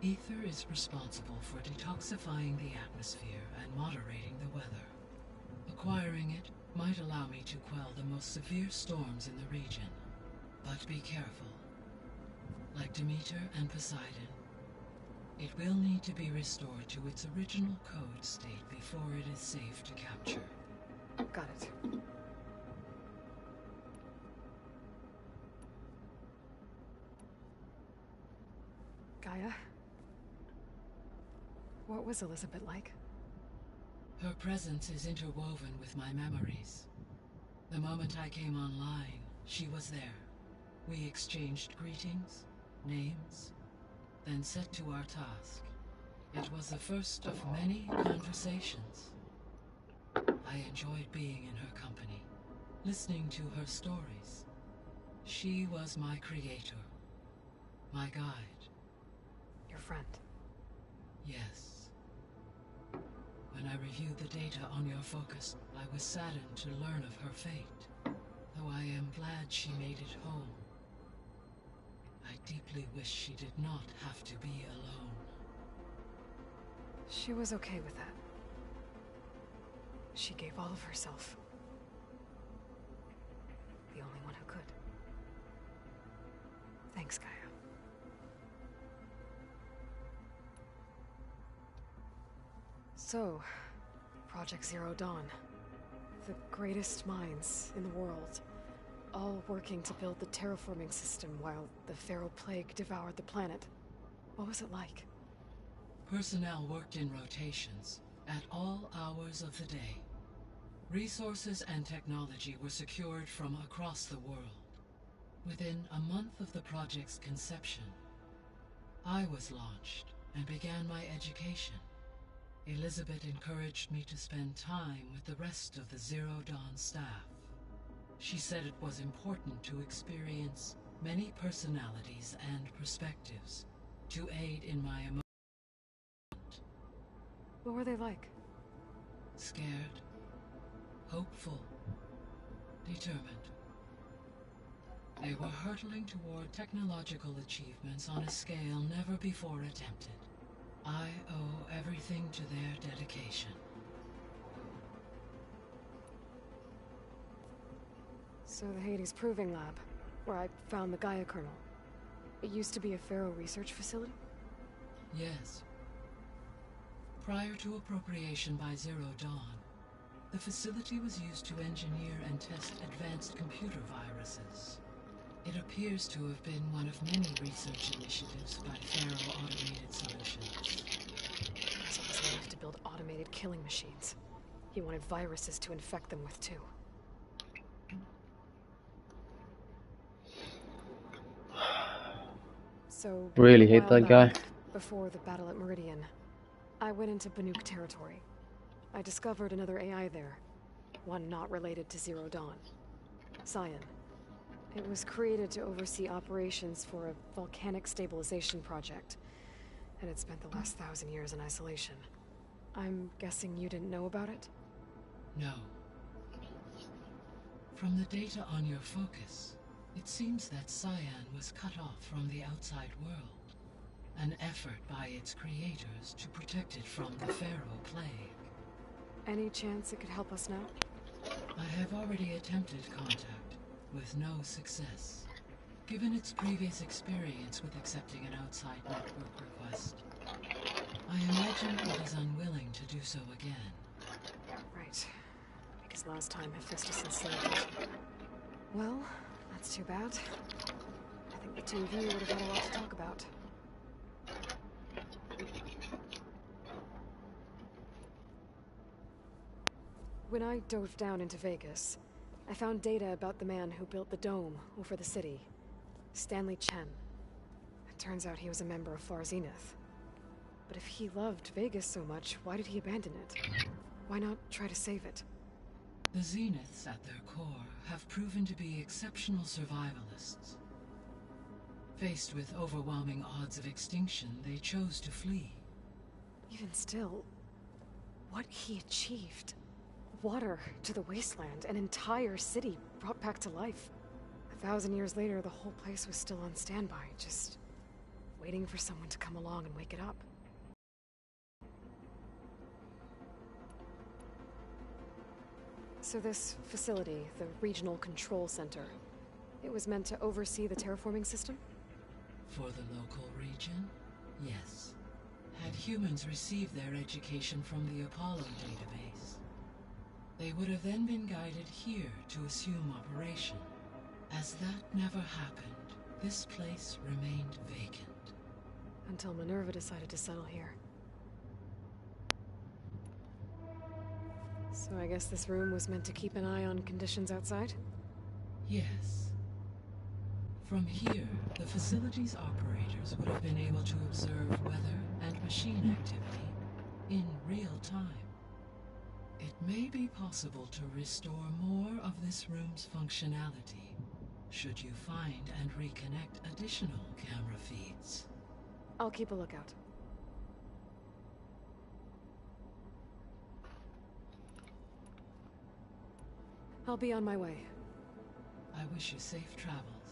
S11: Ether is responsible for detoxifying the atmosphere and moderating the weather. Acquiring it might allow me to quell the most severe storms in the region. But be careful. Like Demeter and Poseidon, it will need to be restored to its original code state before it is safe to capture.
S2: Got it. Gaia? What was Elizabeth like?
S11: Her presence is interwoven with my memories. The moment I came online, she was there. We exchanged greetings, names, then set to our task. It was the first of many conversations. I enjoyed being in her company, listening to her stories. She was my creator, my guide.
S2: Your friend?
S11: Yes. When I reviewed the data on your focus, I was saddened to learn of her fate, though I am glad she made it home. I deeply wish she did not have to be alone.
S2: She was okay with that. She gave all of herself. The only one who could. Thanks, Gaia. So, Project Zero Dawn. The greatest minds in the world. All working to build the terraforming system while the Pharaoh Plague devoured the planet. What was it like?
S11: Personnel worked in rotations, at all hours of the day. Resources and technology were secured from across the world. Within a month of the project's conception, I was launched and began my education. Elizabeth encouraged me to spend time with the rest of the Zero Dawn staff. She said it was important to experience many personalities and perspectives to aid in my emotion.
S2: What were they like?
S11: Scared, hopeful, determined. They were hurtling toward technological achievements on a scale never before attempted. I owe everything to their dedication.
S2: So the Hades Proving Lab, where I found the Gaia kernel. It used to be a Pharaoh research facility?
S11: Yes. Prior to appropriation by Zero Dawn, the facility was used to engineer and test advanced computer viruses. It appears to have been one of many research initiatives by Pharaoh Automated Solutions.
S2: So it wasn't enough to build automated killing machines. He wanted viruses to infect them with too. So,
S1: Really
S2: a
S1: hate
S2: while
S1: that guy.
S2: back, before the battle at Meridian, I went into Banuk territory. I discovered another AI there, one not related to Zero Dawn. Cyan. It was created to oversee operations for a volcanic stabilization project, and it spent the last 1,000 years in isolation. I'm guessing you didn't know about it?
S11: No. From the data on your focus, it seems that Cyan was cut off from the outside world, an effort by its creators to protect it from the Pharaoh plague.
S2: Any chance it could help us now?
S11: I have already attempted contact, with no success. Given its previous experience with accepting an outside network request, I imagine it is unwilling to do so again.
S2: Right. Because last time Hephaestus enslaved it. Well, that's too bad. I think the two of you would have had a lot to talk about. When I dove down into Vegas, I found data about the man who built the dome over the city, Stanley Chen. It turns out he was a member of Far Zenith. But if he loved Vegas so much, why did he abandon it? Why not try to save it?
S11: The Zeniths at their core have proven to be exceptional survivalists. Faced with overwhelming odds of extinction, they chose to flee.
S2: Even still, what he achieved. Water to the wasteland, an entire city brought back to life. 1,000 years later, the whole place was still on standby, just waiting for someone to come along and wake it up. So this facility, the Regional Control Center, it was meant to oversee the terraforming system?
S11: For the local region, yes. Had humans received their education from the Apollo database, they would have then been guided here to assume operation. As that never happened, this place remained vacant.
S2: Until Minerva decided to settle here. So I guess this room was meant to keep an eye on conditions outside?
S11: Yes. From here, the facility's operators would have been able to observe weather and machine activity in real time. It may be possible to restore more of this room's functionality, should you find and reconnect additional camera feeds.
S2: I'll keep a lookout. I'll be on my way.
S11: I wish you safe travels.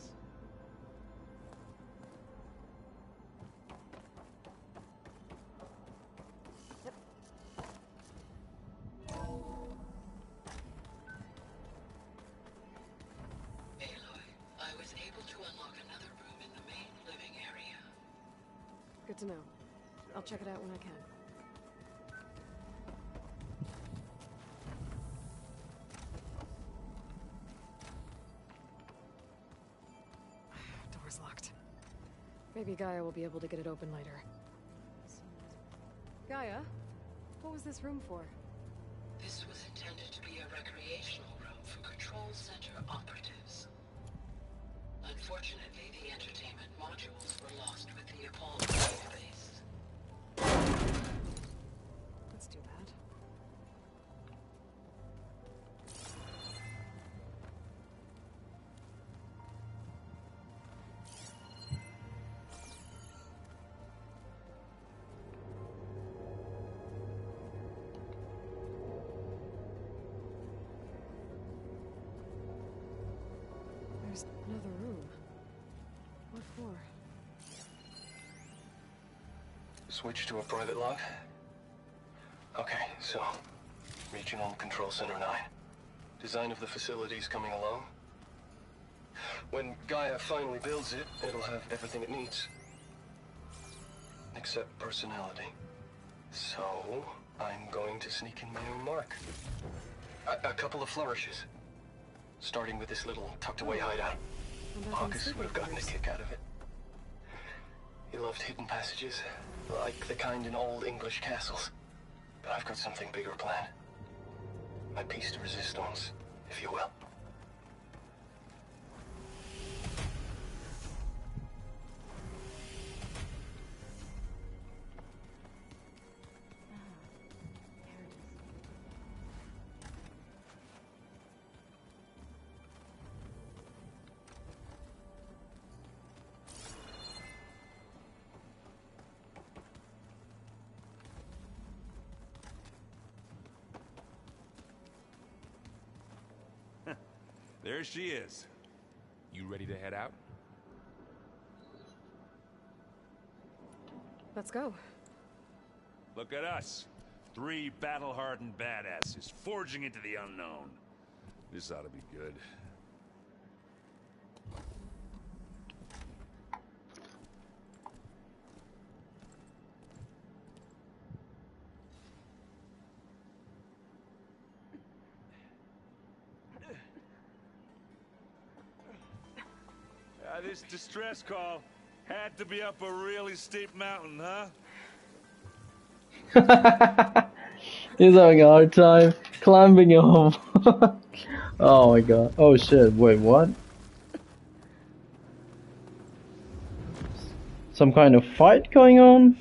S2: Good to know. I'll check it out when I can. Door's locked. Maybe Gaia will be able to get it open later. Gaia? What was this room for?
S11: This was intended to be a recreation operatives. Unfortunately, the entertainment modules were lost with the Apollo database.
S2: Let's do that. There's another room. What for?
S12: Switch to a private log? Okay, so... Regional Control Center 9. Design of the facility's coming along. When Gaia finally builds it, it'll have everything it needs. Except personality. So, I'm going to sneak in my own mark. A couple of flourishes. Starting with this little tucked-away hideout. Marcus would have gotten a kick out of it. He loved hidden passages, like the kind in old English castles. But I've got something bigger planned. My piece de resistance, if you will.
S9: There she is.
S8: You ready to head out?
S2: Let's go.
S9: Look at us. 3 battle-hardened badasses forging into the unknown. This ought to be good. This distress call had to be up a really steep mountain, huh?
S1: He's having a hard time climbing up. Oh my god. Oh shit, wait, what? Some kind of fight going on?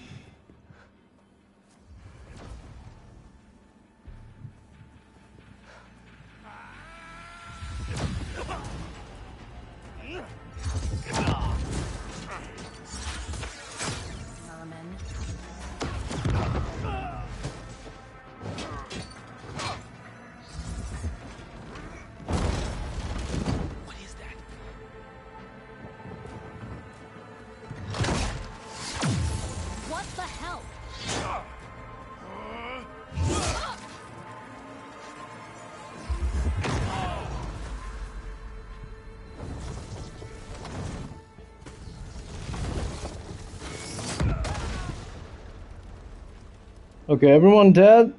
S1: Okay, everyone dead?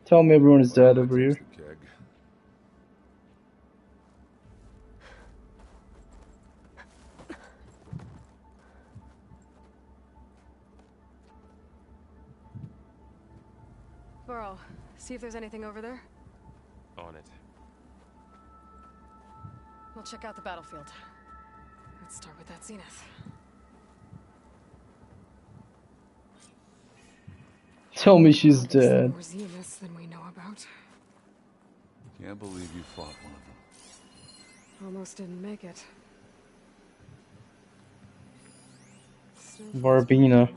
S1: Tell me everyone is dead over here.
S2: Burrow, see if there's anything over there.
S8: On it.
S2: We'll check out the battlefield. Let's start with that Zenith.
S1: Tell me she's dead.
S2: More Zeniths than we know about.
S9: Can't believe you fought one of them.
S2: Almost didn't make it.
S1: Barbina.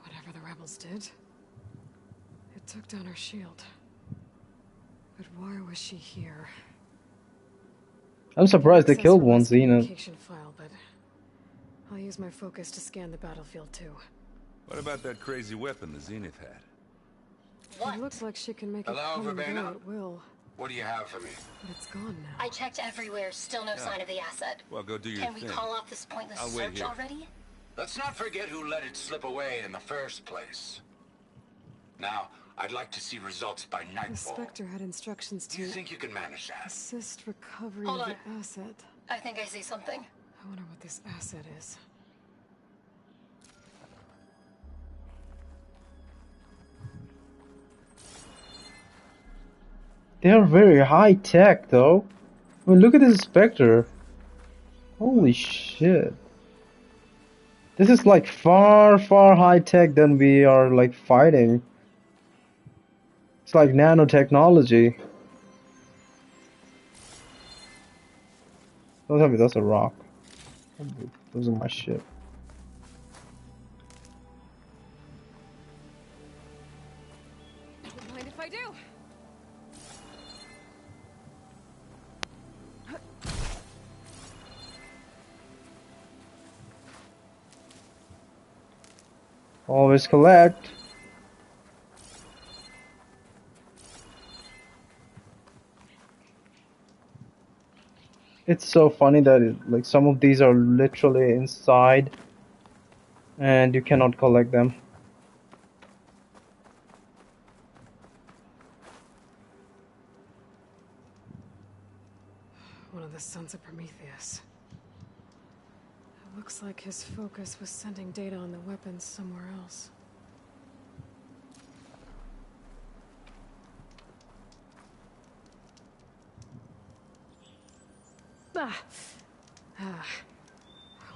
S2: Whatever the rebels did, it took down her shield. But why was she here?
S1: I'm surprised they killed one Zenith.
S2: File, but I'll use my focus to scan the battlefield too.
S9: What about that crazy weapon the Zenith had?
S2: What? It looks like she can make it come and go at will.
S13: What do you have for me?
S2: But it's gone now.
S14: I checked everywhere, still no sign of the asset.
S9: Well, go do your
S14: Can
S9: thing.
S14: we call off this pointless search already?
S13: Let's not forget who let it slip away in the first place. Now, I'd like to see results by nightfall.
S2: The Spectre had instructions to...
S13: Do you think you can manage that?
S2: Assist recovery
S14: Hold
S2: of
S14: on.
S2: the asset.
S14: I think I see something.
S2: I wonder what this asset is.
S1: They are very high tech, though. I mean, look at this Spectre. Holy shit. This is like far, far high tech than we are like fighting. It's like nanotechnology. Don't tell me that's a rock. Those are my shit.
S2: Don't mind if I do.
S1: Always collect. It's so funny that like some of these are literally inside and you cannot collect them.
S2: One of the sons of Prometheus. It looks like his focus was sending data on the weapons somewhere else. The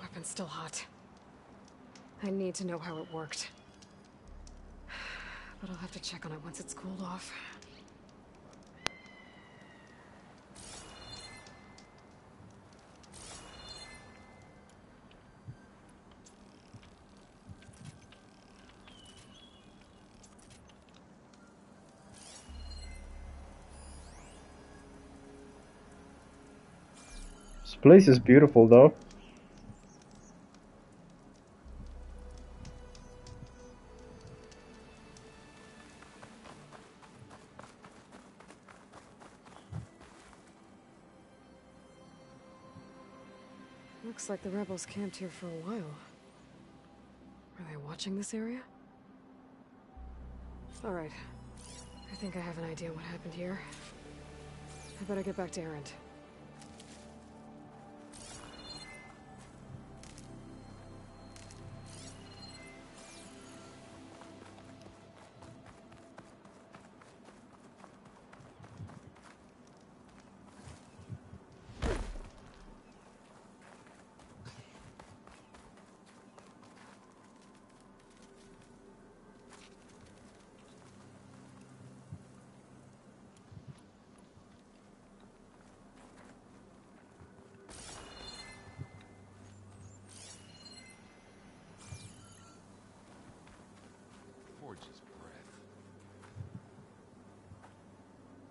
S2: weapon's still hot. I need to know how it worked. But I'll have to check on it once it's cooled off.
S1: This place is beautiful though.
S2: Looks like the rebels camped here for a while. Are they watching this area? Alright. I think I have an idea what happened here. I better get back to Erend.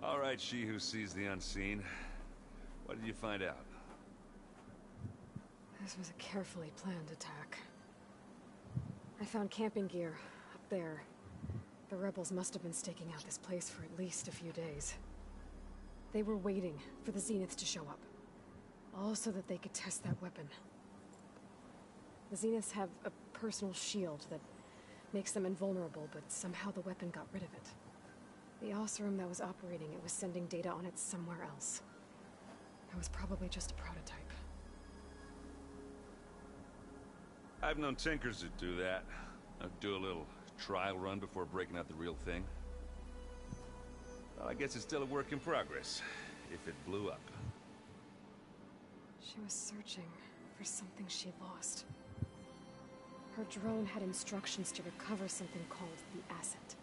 S9: All right, she who sees the unseen. What did you find out?
S2: This was a carefully planned attack. I found camping gear up there. The rebels must have been staking out this place for at least a few days. They were waiting for the Zenith to show up. All so that they could test that weapon. The Zeniths have a personal shield that makes them invulnerable, but somehow the weapon got rid of it. The Osram that was operating it was sending data on it somewhere else. It was probably just a prototype.
S9: I've known tinkers that do that. I'd do a little trial run before breaking out the real thing. Well, I guess it's still a work in progress, if it blew up.
S2: She was searching for something she lost. Her drone had instructions to recover something called the asset.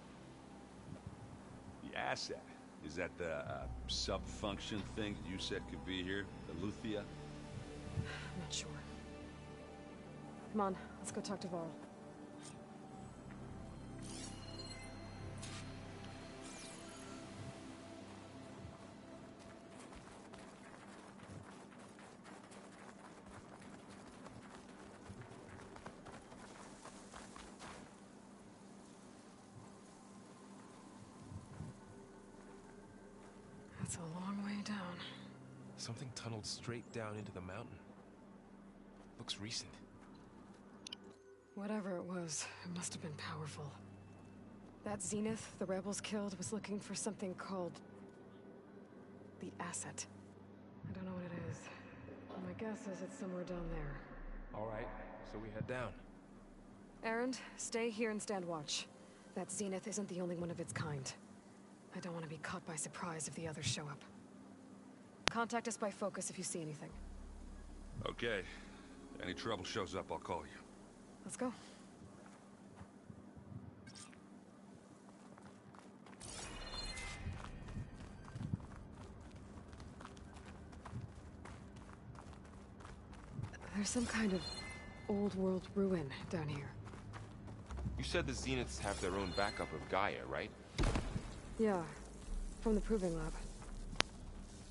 S9: The asset? Is that the sub-function thing that you said could be here? The Luthia?
S2: I'm not sure. Come on, let's go talk to Varl. That's a long way down.
S8: Something tunneled straight down into the mountain. Looks recent.
S2: Whatever it was, it must have been powerful. That Zenith the rebels killed was looking for something called the asset. I don't know what it is. My guess is it's somewhere down there.
S8: All right, so we head down.
S2: Erend, stay here and stand watch. That Zenith isn't the only one of its kind. I don't want to be caught by surprise if the others show up. Contact us by focus if you see anything.
S15: Okay. Any trouble shows up, I'll call you.
S2: Let's go. There's some kind of old world ruin down here.
S8: You said the Zeniths have their own backup of Gaia, right?
S2: Yeah, from the proving lab.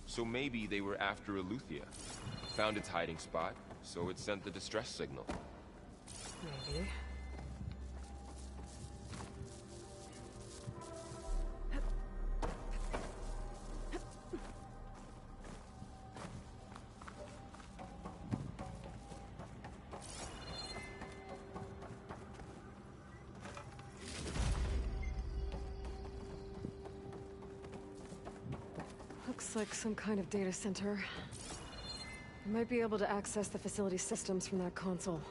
S8: So maybe they were after Eleuthia. Found its hiding spot, so it sent the distress signal.
S2: Maybe. Looks like some kind of data center. We might be able to access the facility systems from that console.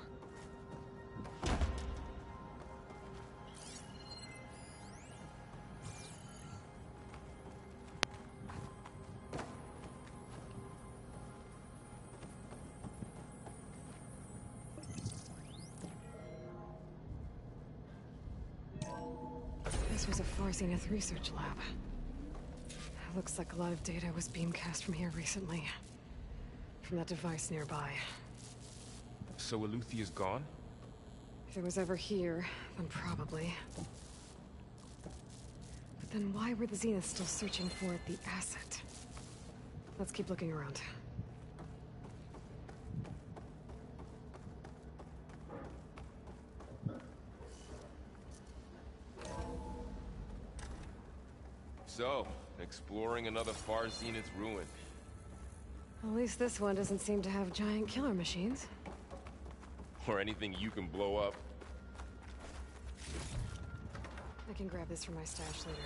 S2: This was a Zenith research lab. Looks like a lot of data was beamcast from here recently. From that device nearby.
S8: So Eleuthea's gone?
S2: If it was ever here, then probably. But then why were the Zenith still searching for the asset? Let's keep looking around.
S8: So, exploring another far Zenith ruin.
S2: At least this one doesn't seem to have giant killer machines.
S8: Or anything you can blow up.
S2: I can grab this from my stash later.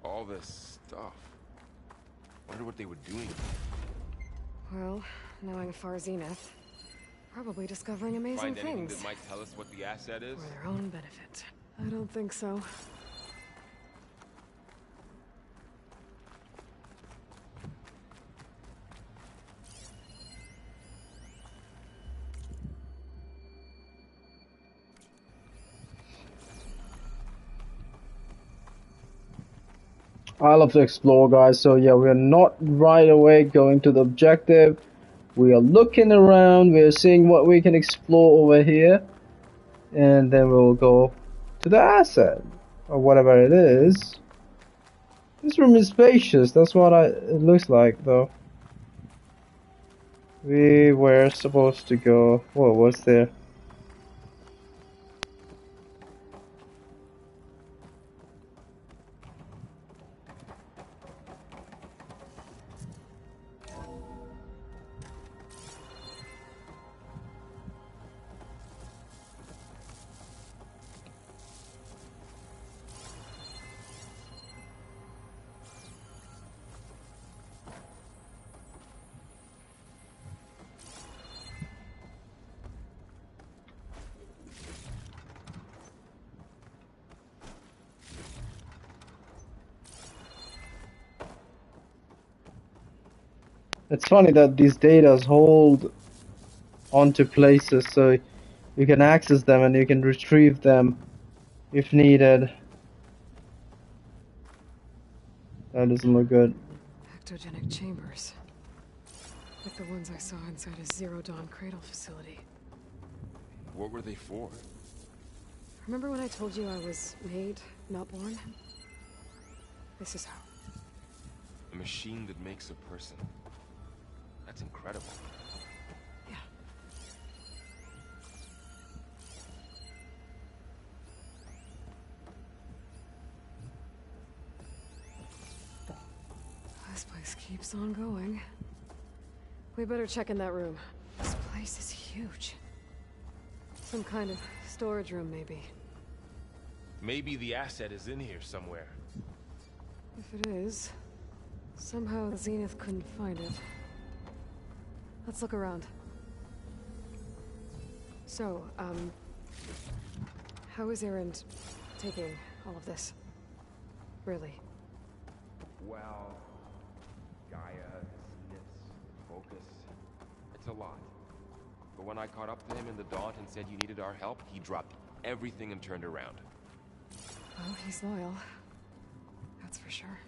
S8: All this stuff. Wonder what they were doing.
S2: Well, knowing Far Zenith, probably discovering amazing
S8: Find anything
S2: things.
S8: that might tell us what the asset is?
S2: For their own benefit. I don't think so.
S1: I love to explore, guys, so yeah, we're not right away going to the objective. We are looking around, we're seeing what we can explore over here, and then we'll go to the asset, or whatever it is. This room is spacious, that's what it looks like, though. We were supposed to go... Whoa, what's there? It's funny that these data hold onto places, so you can access them and you can retrieve them if needed. That doesn't look good.
S2: Ectogenic chambers. Like the ones I saw inside a Zero Dawn cradle facility.
S8: What were they for?
S2: Remember when I told you I was made, not born? This is how.
S8: A machine that makes a person. That's incredible.
S2: Yeah. This place keeps on going. We better check in that room. This place is huge. Some kind of storage room, maybe.
S8: Maybe the asset is in here somewhere.
S2: If it is, somehow Zenith couldn't find it. Let's look around. So, how is Erend taking all of this? Really?
S8: Well, Gaia, Zenith, focus. It's a lot. But when I caught up to him in the Daunt and said you needed our help, he dropped everything and turned around.
S2: Well, he's loyal. That's for sure.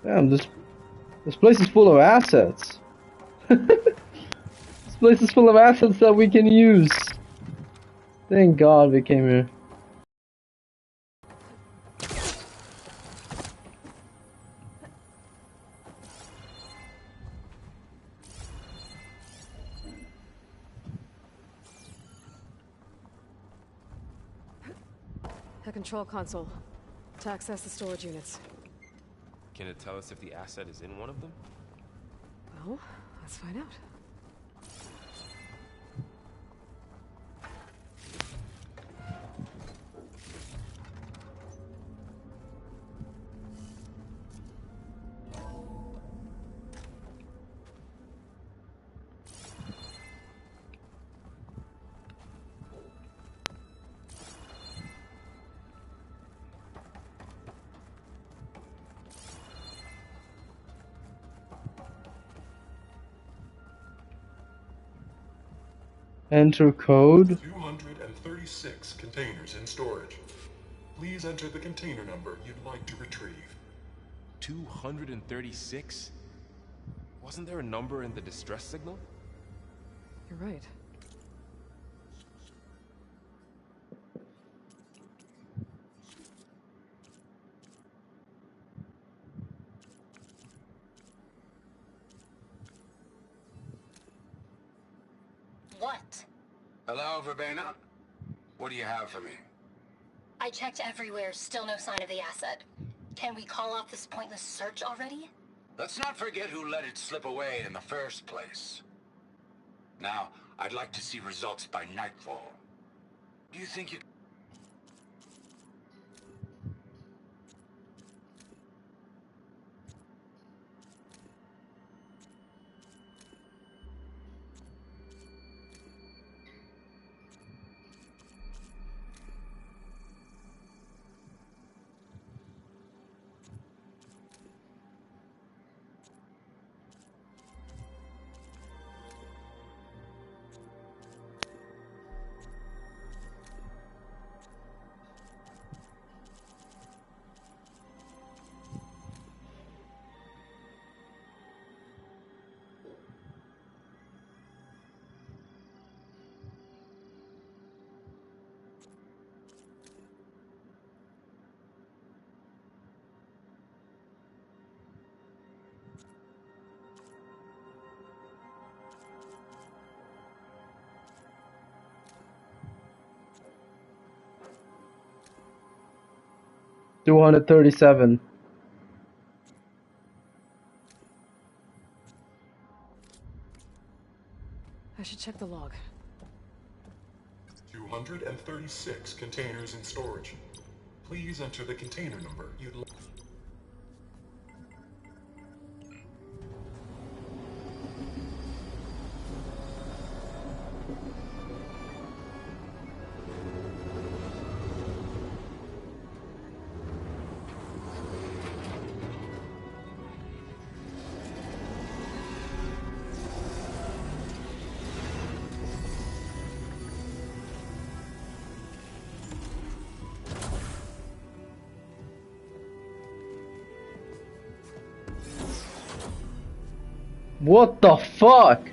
S1: Damn, this place is full of assets. This place is full of assets that we can use. Thank God we came here.
S2: A control console to access the storage units.
S8: Can it tell us if the asset is in one of them?
S2: Well, let's find out.
S1: Enter code.
S16: 236 containers in storage. Please enter the container number you'd like to retrieve.
S8: 236? Wasn't there a number in the distress signal?
S2: You're right.
S14: What?
S13: Hello, Verbena? What do you have for me?
S14: I checked everywhere, still no sign of the asset. Can we call off this pointless search already?
S13: Let's not forget who let it slip away in the first place. Now, I'd like to see results by nightfall. Do you think you...
S1: $237.
S2: I should check the log.
S16: 236 containers in storage. Please enter the container number you'd like.
S1: What the fuck?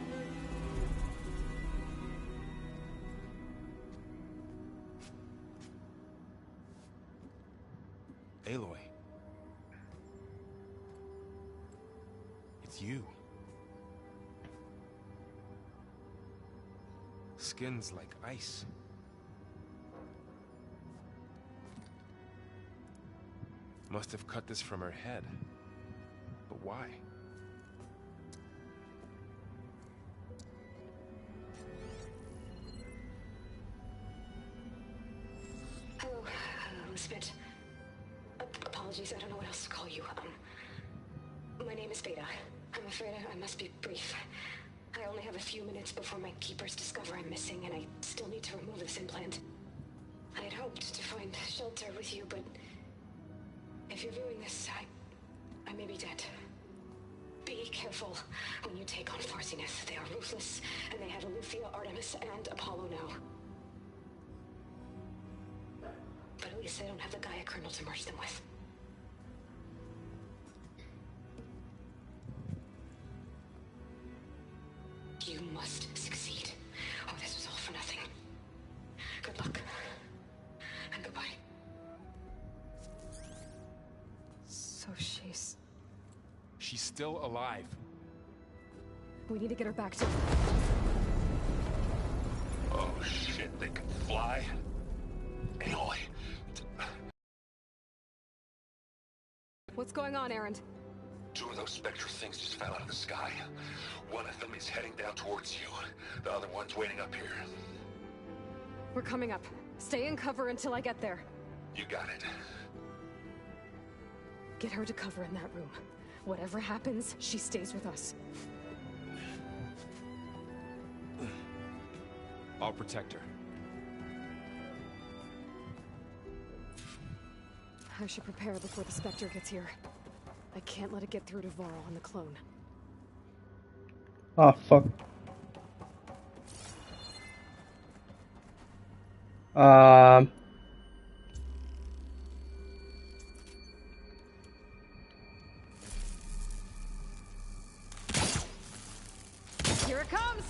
S8: Aloy. It's you. Skin's like ice. Must have cut this from her head. But why?
S17: Hello, Elizabeth. Apologies, I don't know what else to call you. My name is Beta. I'm afraid I must be brief. I only have a few minutes before my keepers discover I'm missing, and I still need to remove this implant. I had hoped to find shelter with you, but if you're viewing this, I may be dead. Be careful when you take on Far Zenith. They are ruthless, and they have Eleuthia, Artemis, and Apollo now. But at least they don't have the Gaia kernel to merge them with. You must succeed, or this was all for nothing. Good luck. And goodbye.
S2: So she's...
S8: She's still alive.
S2: We need to get her back to...
S15: Oh shit, they can fly? Aloy.
S2: What's going on, Erend?
S15: Two of those spectral things just fell out of the sky. One of them is heading down towards you. The other one's waiting up here.
S2: We're coming up. Stay in cover until I get there.
S15: You got it.
S2: Get her to cover in that room. Whatever happens, she stays with us.
S8: I'll protect her.
S2: I should prepare before the Spectre gets here. I can't let it get through to Varl and the clone.
S1: Ah, fuck.
S2: Here it comes!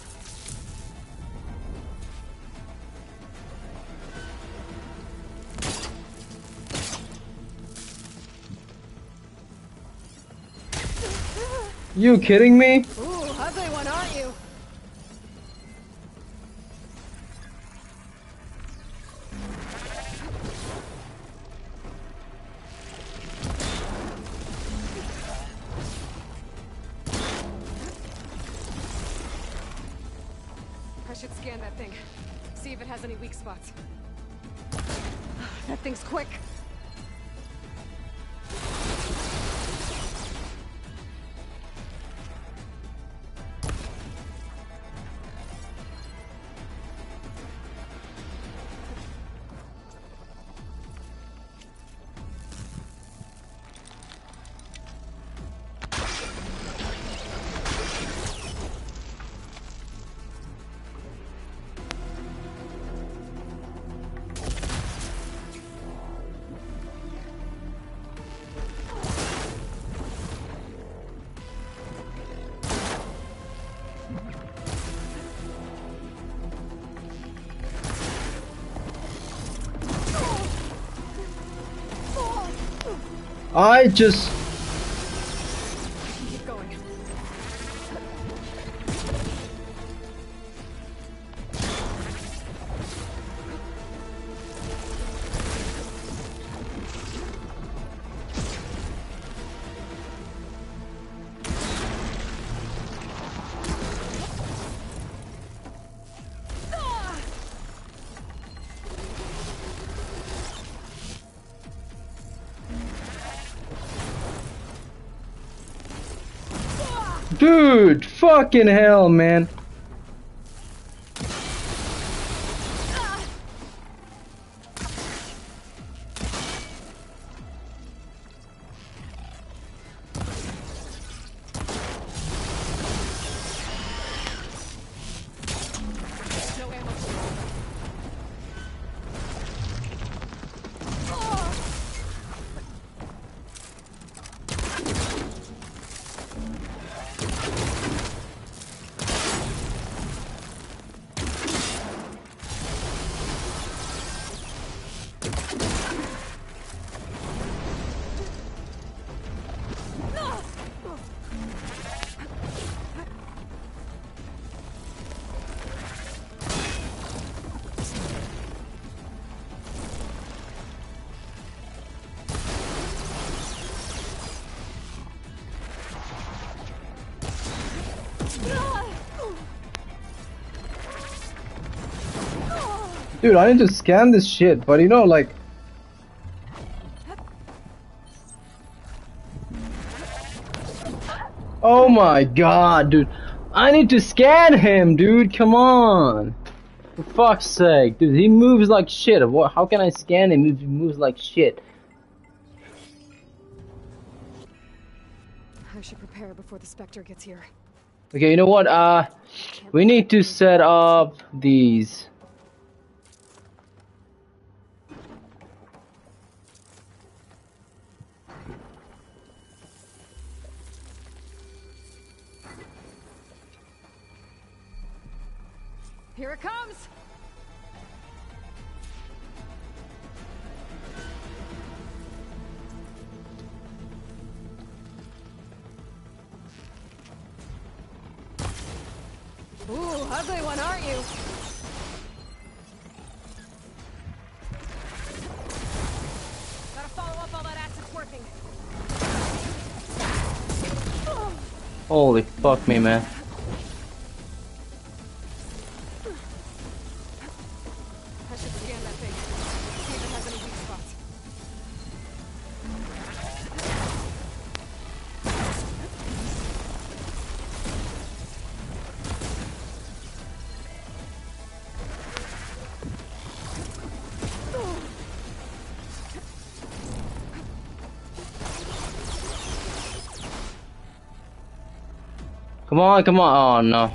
S1: You kidding me?
S2: Ooh, ugly one, aren't you? I should scan that thing. See if it has any weak spots. That thing's quick.
S1: I just...
S2: Keep going.
S1: Dude, fucking hell, man.
S2: No ammo.
S1: Dude, I need to scan this shit, but you know, like... Oh my god, dude. I need to scan him, dude. Come on. For fuck's sake. Dude, he moves like shit. What? How can I scan him if he moves like shit?
S2: I should prepare before the Spectre gets here.
S1: Okay, you know what? We need to set up these.
S2: Here it comes! Ooh, ugly one, aren't you? Gotta follow up all that acid's working.
S1: Holy fuck me, man.
S2: I should scan that thing. See if it has any weak spots.
S1: Come on, come on. Oh no.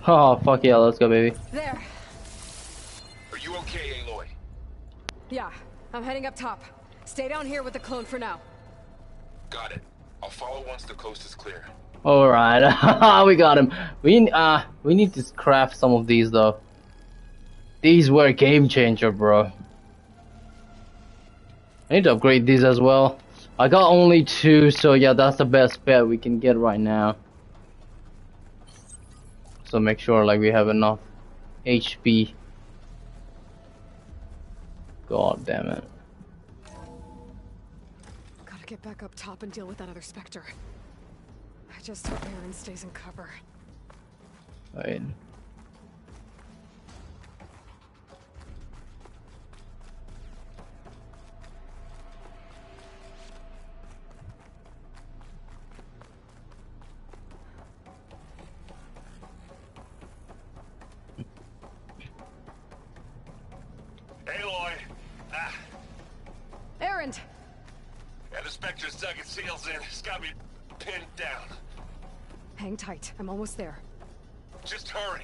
S1: Oh, fuck yeah, let's go, baby.
S2: There.
S15: Are you okay, Aloy?
S2: Yeah, I'm heading up top. Stay down here with the clone for now.
S15: Got it. I'll follow once the coast is clear.
S1: Alright, we got him. We need to craft some of these, though. These were a game changer, bro. I need to upgrade these as well. I got only 2, so yeah, that's the best bet we can get right now. So make sure like we have enough HP. God damn it.
S2: Gotta get back up top and deal with that other Spectre. I just hope Aaron stays in cover.
S1: Right.
S15: Aloy! Ah,
S2: Aaron!
S15: yeah, the Spectre's dug its heels in. It's got me pinned down.
S2: Hang tight. I'm almost there.
S15: Just hurry.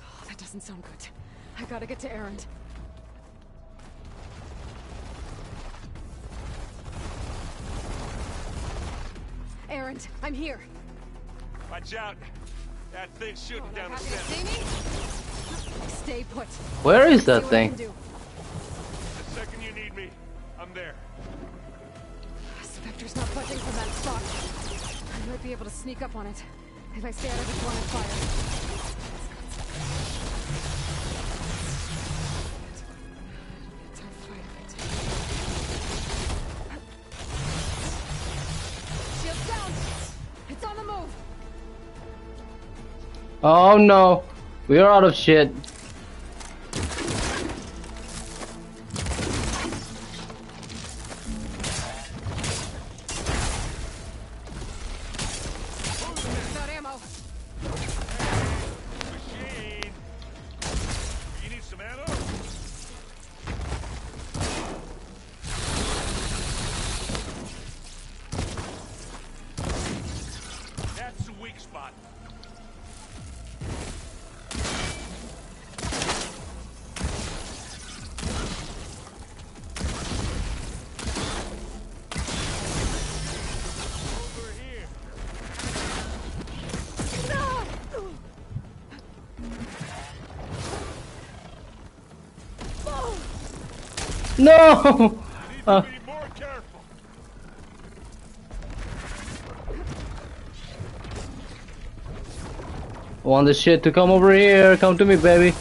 S2: Oh, that doesn't sound good. I gotta get to Aaron. Aaron, I'm here.
S9: Watch out. That thing's shooting down the
S2: Happy to
S9: center.
S2: see me? Stay put.
S1: Where is
S2: See
S1: that
S2: what I
S1: thing?
S2: can do.
S9: The second you need me, I'm there.
S2: Spectre's not budging from that spot. I might be able to sneak up on it if I stay out of its line of fire. Shields down! It's on the move!
S1: Oh no, we are out of shit.
S2: Without ammo.
S9: Machine! You need some ammo?
S1: No! Uh,
S9: Be more careful.
S1: want this shit to come over here. Come to me, baby.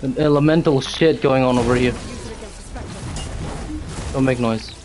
S1: An elemental shit going on over here. Don't make noise.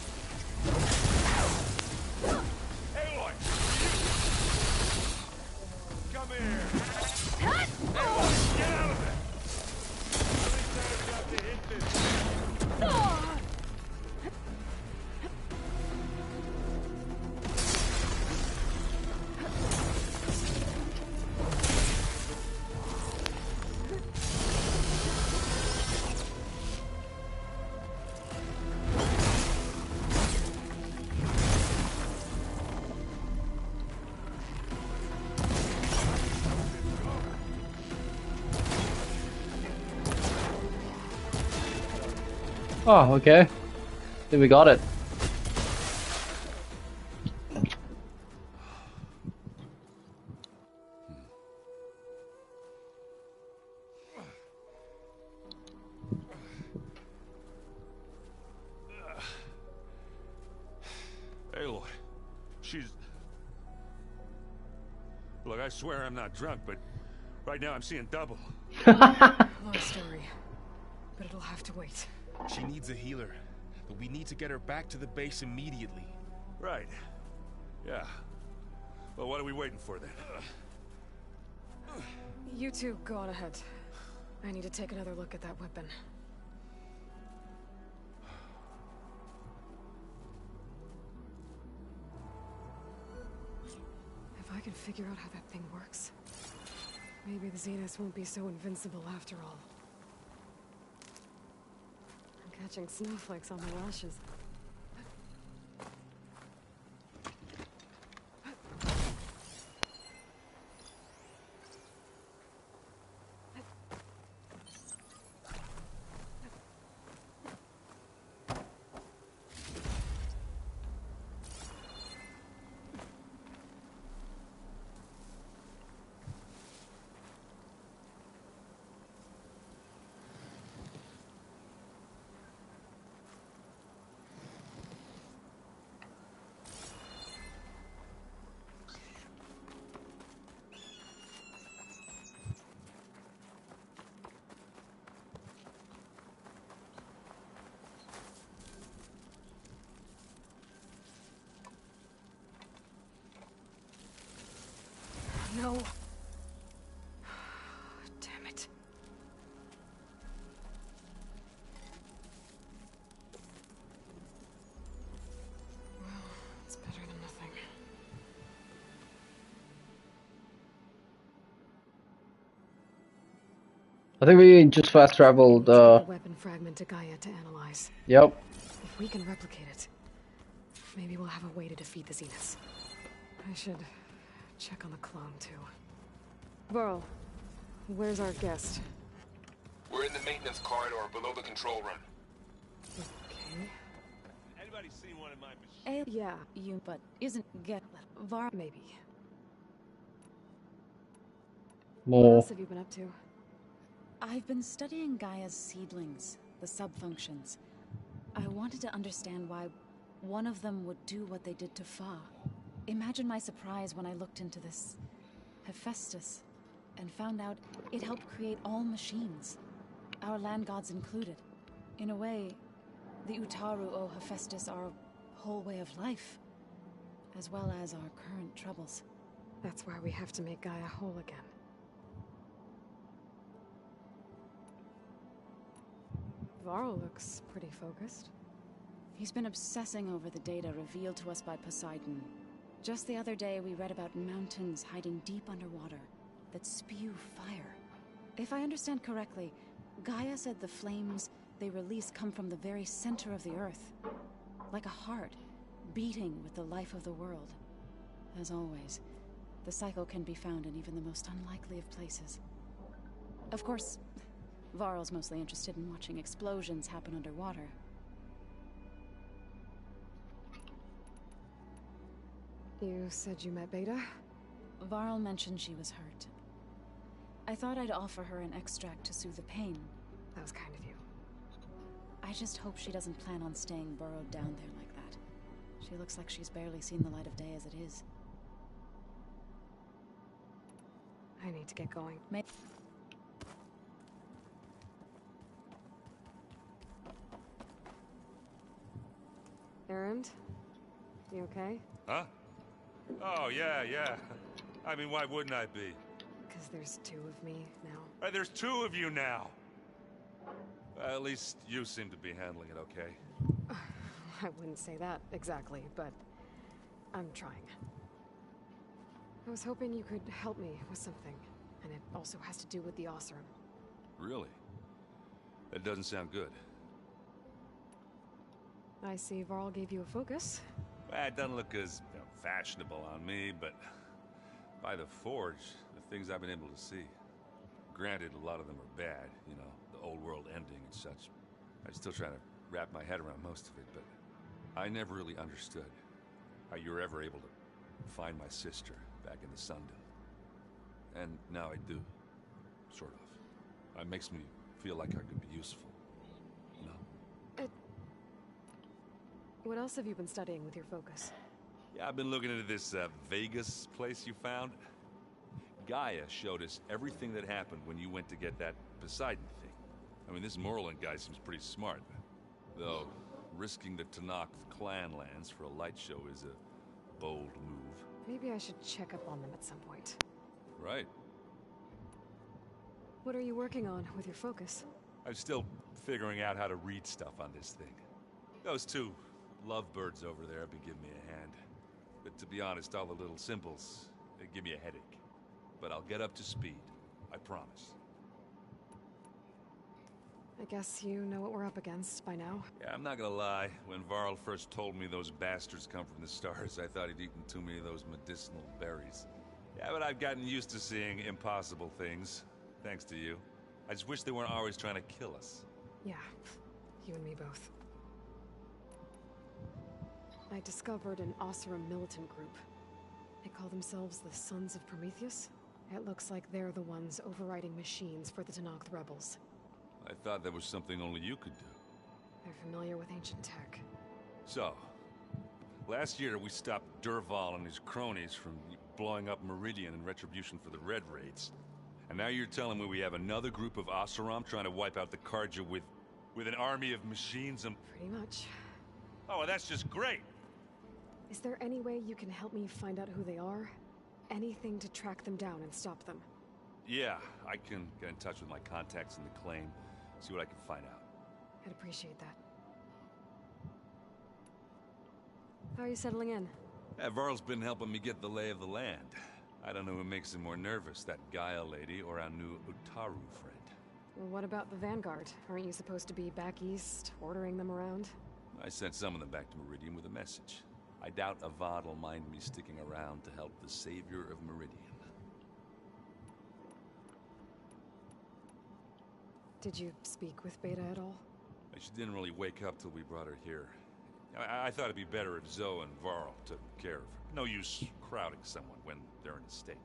S1: Oh, okay. Then we got it.
S9: Aloy, she's... Look, I swear I'm not drunk, but right now I'm seeing double.
S2: Long story, but it'll have to wait.
S8: She needs a healer, but we need to get her back to the base immediately.
S9: Right. Yeah. Well, what are we waiting for then?
S2: You two go on ahead. I need to take another look at that weapon. If I can figure out how that thing works, maybe the Zenith won't be so invincible after all. I'm catching snowflakes on my lashes. No. Damn it. Well, it's better than nothing.
S1: I think we just fast traveled.
S2: The weapon fragment to Gaia to analyze.
S1: Yep.
S2: If we can replicate it, maybe we'll have a way to defeat the Zeniths. I should check on the clone too. Varl, where's our guest?
S15: We're in the maintenance corridor below the control room.
S2: Okay.
S9: Anybody seen one of my machines?
S10: Yeah, you, but isn't get Var
S2: maybe.
S1: More.
S2: What else have you been up to?
S10: I've been studying Gaia's seedlings, the subfunctions. I wanted to understand why one of them would do what they did to Fa. Imagine my surprise when I looked into this Hephaestus and found out it helped create all machines, our land gods included. In a way, the Utaru o Hephaestus are a whole way of life, as well as our current troubles.
S2: That's why we have to make Gaia whole again. Varl looks pretty focused.
S10: He's been obsessing over the data revealed to us by Poseidon. Just the other day, we read about mountains hiding deep underwater that spew fire. If I understand correctly, Gaia said the flames they release come from the very center of the earth, like a heart beating with the life of the world. As always, the cycle can be found in even the most unlikely of places. Of course, Varl's mostly interested in watching explosions happen underwater.
S2: You said you met Beta?
S10: Varl mentioned she was hurt. I thought I'd offer her an extract to soothe the pain.
S2: That was kind of you.
S10: I just hope she doesn't plan on staying burrowed down there like that. She looks like she's barely seen the light of day as it is.
S2: I need to get going. Errand? You okay?
S9: Huh? Oh, yeah. I mean, why wouldn't I be?
S2: Because there's two of me now.
S9: There's two of you now! At least you seem to be handling it okay.
S2: I wouldn't say that exactly, but I'm trying. I was hoping you could help me with something, and it also has to do with the Oseram.
S9: Really? That doesn't sound good.
S2: I see Varl gave you a focus.
S9: Well, it doesn't look as fashionable on me, but by the Forge, the things I've been able to see. Granted, a lot of them are bad, you know, the old world ending and such. I'm still trying to wrap my head around most of it, but I never really understood how you were ever able to find my sister back in the Sundom. And now I do, sort of. It makes me feel like I could be useful, you know?
S2: What else have you been studying with your focus?
S9: Yeah, I've been looking into this Vegas place you found. Gaia showed us everything that happened when you went to get that Poseidon thing. I mean, this Merlin guy seems pretty smart. Though, risking the Tenakth clan lands for a light show is a bold move.
S2: Maybe I should check up on them at some point.
S9: Right.
S2: What are you working on with your focus?
S9: I'm still figuring out how to read stuff on this thing. Those two lovebirds over there have been giving me a hand. But to be honest, all the little symbols, they give me a headache. But I'll get up to speed, I promise.
S2: I guess you know what we're up against by now.
S9: Yeah, I'm not gonna lie. When Varl first told me those bastards come from the stars, I thought he'd eaten too many of those medicinal berries. Yeah, but I've gotten used to seeing impossible things, thanks to you. I just wish they weren't always trying to kill us.
S2: Yeah, you and me both. I discovered an Oseram militant group. They call themselves the Sons of Prometheus. It looks like they're the ones overriding machines for the Tenakth rebels.
S9: I thought that was something only you could do.
S2: They're familiar with ancient tech.
S9: So, last year we stopped Durval and his cronies from blowing up Meridian in retribution for the Red Raids. And now you're telling me we have another group of Oseram trying to wipe out the Karja with an army of machines and...
S2: Pretty much.
S9: Oh, well, that's just great!
S2: Is there any way you can help me find out who they are? Anything to track them down and stop them?
S9: Yeah, I can get in touch with my contacts in the claim, see what I can find out.
S2: I'd appreciate that. How are you settling in?
S9: Yeah, Varl's been helping me get the lay of the land. I don't know who makes him more nervous, that Gaia lady or our new Utaru friend.
S2: Well, what about the Vanguard? Aren't you supposed to be back east, ordering them around?
S9: I sent some of them back to Meridian with a message. I doubt Avad will mind me sticking around to help the savior of Meridian.
S2: Did you speak with Beta at all?
S9: She didn't really wake up till we brought her here. I thought it'd be better if Zoe and Varl took care of her. No use crowding someone when they're in a state.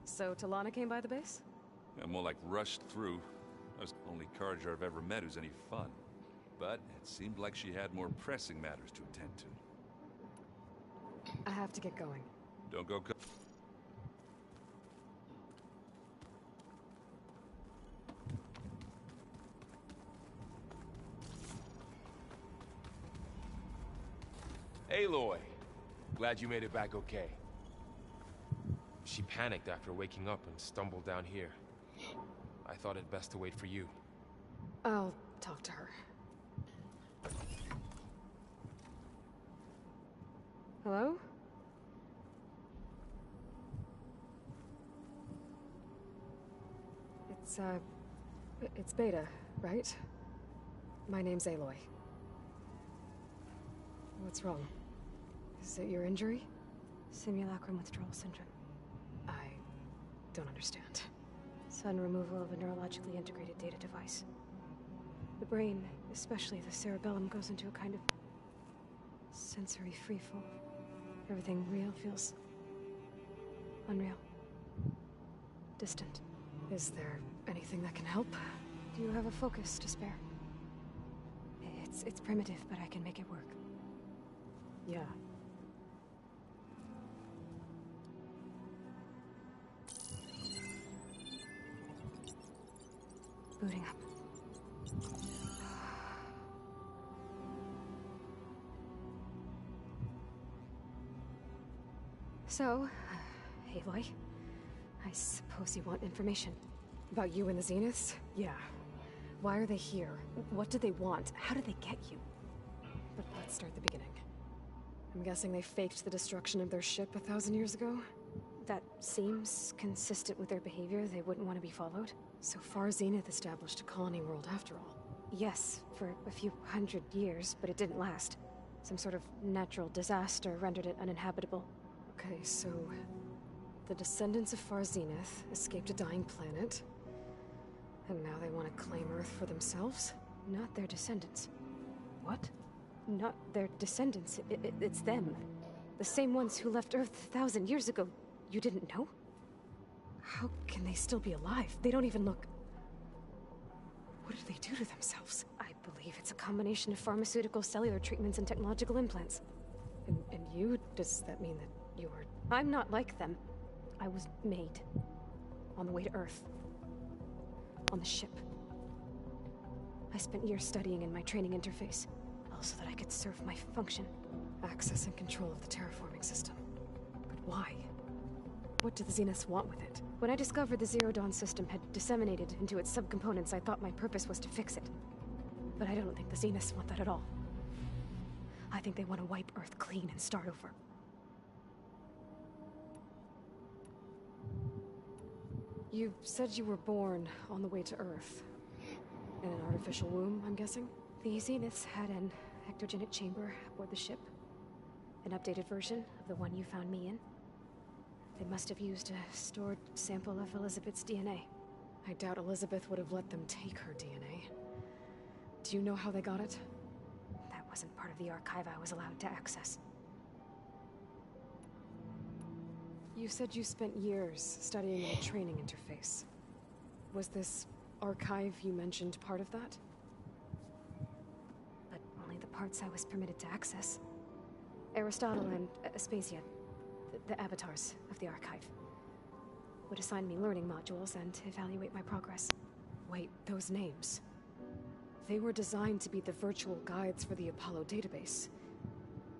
S2: So Talana came by the base?
S9: Yeah, more like rushed through. That's the only Karja I've ever met who's any fun. But it seemed like she had more pressing matters to attend to.
S2: I have to get going.
S9: Don't go...
S8: Aloy! Glad you made it back okay. She panicked after waking up and stumbled down here. I thought it best to wait for you.
S2: I'll talk to her. Hello? It's Beta, right? My name's Aloy. What's wrong? Is it your injury?
S14: Simulacrum withdrawal syndrome.
S2: I don't understand. Sudden removal of a neurologically integrated data device. The brain, especially the cerebellum, goes into a kind of sensory freefall. Everything real feels unreal. Distant. Is there anything that can help? Do you have a focus to spare? It's primitive, but I can make it work. Yeah. Booting up. So, Aloy, I suppose you want information. About you and the Zeniths? Yeah. Why are they here? What do they want? How did they get you? But let's start at the beginning. I'm guessing they faked the destruction of their ship 1,000 years ago? That seems consistent with their behavior. They wouldn't want to be followed. So far, Zenith established a colony world after all. Yes, for a few hundred years, but it didn't last. Some sort of natural disaster rendered it uninhabitable. Okay, so the descendants of Far Zenith escaped a dying planet, and now they want to claim Earth for themselves? Not their descendants. What? Not their descendants. It's them. The same ones who left Earth 1,000 years ago. You didn't know? How can they still be alive? They don't even look... What did they do to themselves? I believe it's a combination of pharmaceutical, cellular treatments, and technological implants. And you? Does that mean that you were... I'm not like them. I was made. On the way to Earth. On the ship. I spent years studying in my training interface, all so that I could serve my function. Access and control of the terraforming system. But why? What do the Zeniths want with it? When I discovered the Zero Dawn system had disseminated into its subcomponents, I thought my purpose was to fix it. But I don't think the Zeniths want that at all. I think they want to wipe Earth clean and start over. You said you were born on the way to Earth. In an artificial womb, I'm guessing? The Zeniths had an ectogenic chamber aboard the ship. An updated version of the one you found me in. They must have used a stored sample of Elizabeth's DNA. I doubt Elizabeth would have let them take her DNA. Do you know how they got it? That wasn't part of the archive I was allowed to access. You said you spent years studying in a training interface. Was this archive you mentioned part of that? But only the parts I was permitted to access. Aristotle and Aspasia, the avatars of the archive, would assign me learning modules and evaluate my progress. Wait, those names. They were designed to be the virtual guides for the Apollo database,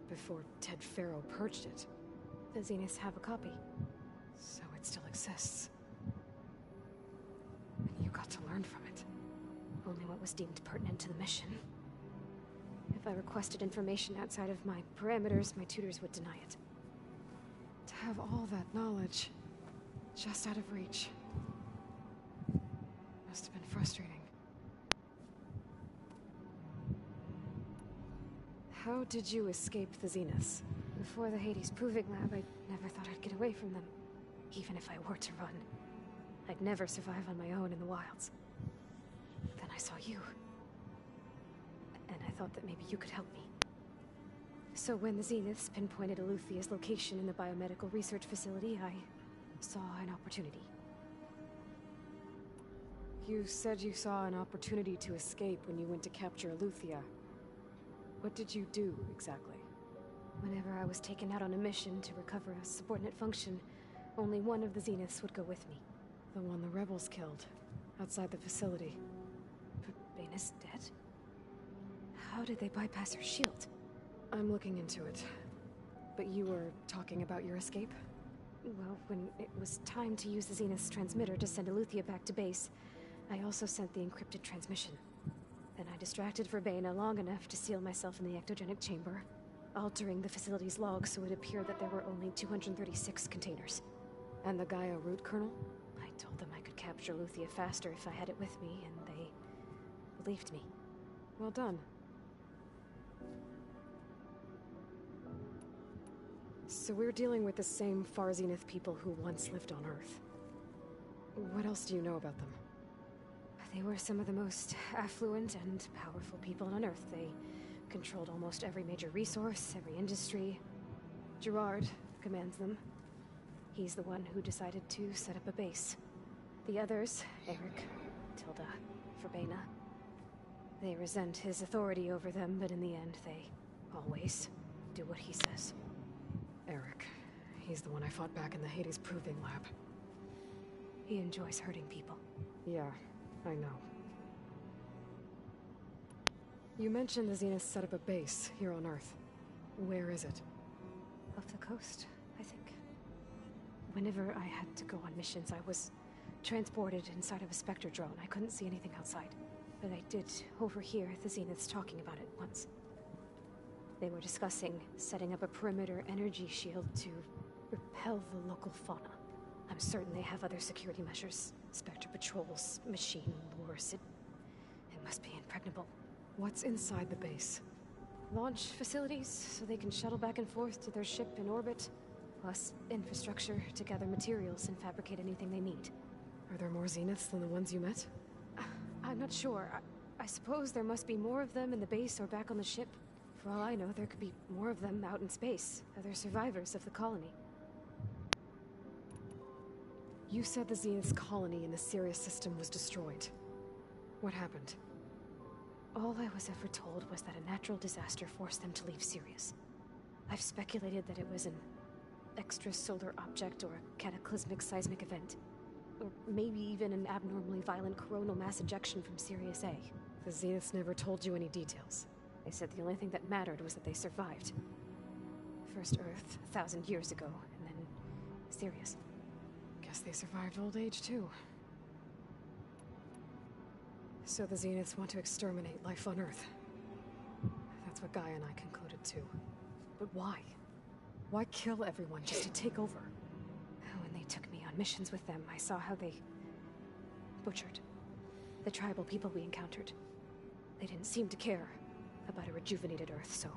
S2: before Ted Faro purged it. The Zeniths have a copy, so it still exists. And you got to learn from it. Only what was deemed pertinent to the mission. If I requested information outside of my parameters, my tutors would deny it. To have all that knowledge, just out of reach, must have been frustrating. How did you escape the Zeniths? Before the Hades Proving Lab, I never thought I'd get away from them. Even if I were to run, I'd never survive on my own in the wilds. Then I saw you. And I thought that maybe you could help me. So when the Zeniths pinpointed Eluthia's location in the biomedical research facility, I saw an opportunity. You said you saw an opportunity to escape when you went to capture Eluthia. What did you do, exactly? Whenever I was taken out on a mission to recover a subordinate function, only one of the Zeniths would go with me. The one the rebels killed, outside the facility. But Baina's dead? How did they bypass her shield? I'm looking into it. But you were talking about your escape? Well, when it was time to use the Zenith's transmitter to send Eluthia back to base, I also sent the encrypted transmission. Then I distracted Verbena long enough to seal myself in the ectogenic chamber, altering the facility's log so it appeared that there were only 236 containers. And the Gaia root kernel? I told them I could capture Eluthia faster if I had it with me, and they believed me. Well done. So we're dealing with the same Far Zenith people who once lived on Earth. What else do you know about them?
S18: They were some of the most affluent and powerful people on Earth. They controlled almost every major resource, every industry. Gerard commands them. He's the one who decided to set up a base. The others, Eric, Tilda, Verbena, they resent his authority over them, but in the end, they always do what he says.
S2: Eric. He's the one I fought back in the Hades Proving Lab.
S18: He enjoys hurting people.
S2: Yeah, I know. You mentioned the Zenith set up a base here on Earth. Where is it?
S18: Off the coast, I think. Whenever I had to go on missions, I was transported inside of a Spectre drone. I couldn't see anything outside. But I did overhear the Zeniths talking about it once. They were discussing setting up a perimeter energy shield to repel the local fauna. I'm certain they have other security measures. Spectre patrols, machine lures. It must be impregnable.
S2: What's inside the base?
S18: Launch facilities, so they can shuttle back and forth to their ship in orbit. Plus infrastructure to gather materials and fabricate anything they need.
S2: Are there more Zeniths than the ones you met?
S18: I'm not sure. I suppose there must be more of them in the base or back on the ship. For all I know, there could be more of them out in space. Other survivors of the colony.
S2: You said the Zenith's colony in the Sirius system was destroyed. What happened?
S18: All I was ever told was that a natural disaster forced them to leave Sirius. I've speculated that it was an extrasolar object or a cataclysmic seismic event. Or maybe even an abnormally violent coronal mass ejection from Sirius A.
S2: The Zeniths never told you any details.
S18: They said the only thing that mattered was that they survived. First Earth, 1,000 years ago, and then Sirius.
S2: Guess they survived old age, too. So the Zeniths want to exterminate life on Earth. That's what Gaia and I concluded, too. But why? Why kill everyone just to take over?
S18: When they took me on missions with them, I saw how they butchered the tribal people we encountered. They didn't seem to care about a rejuvenated Earth, so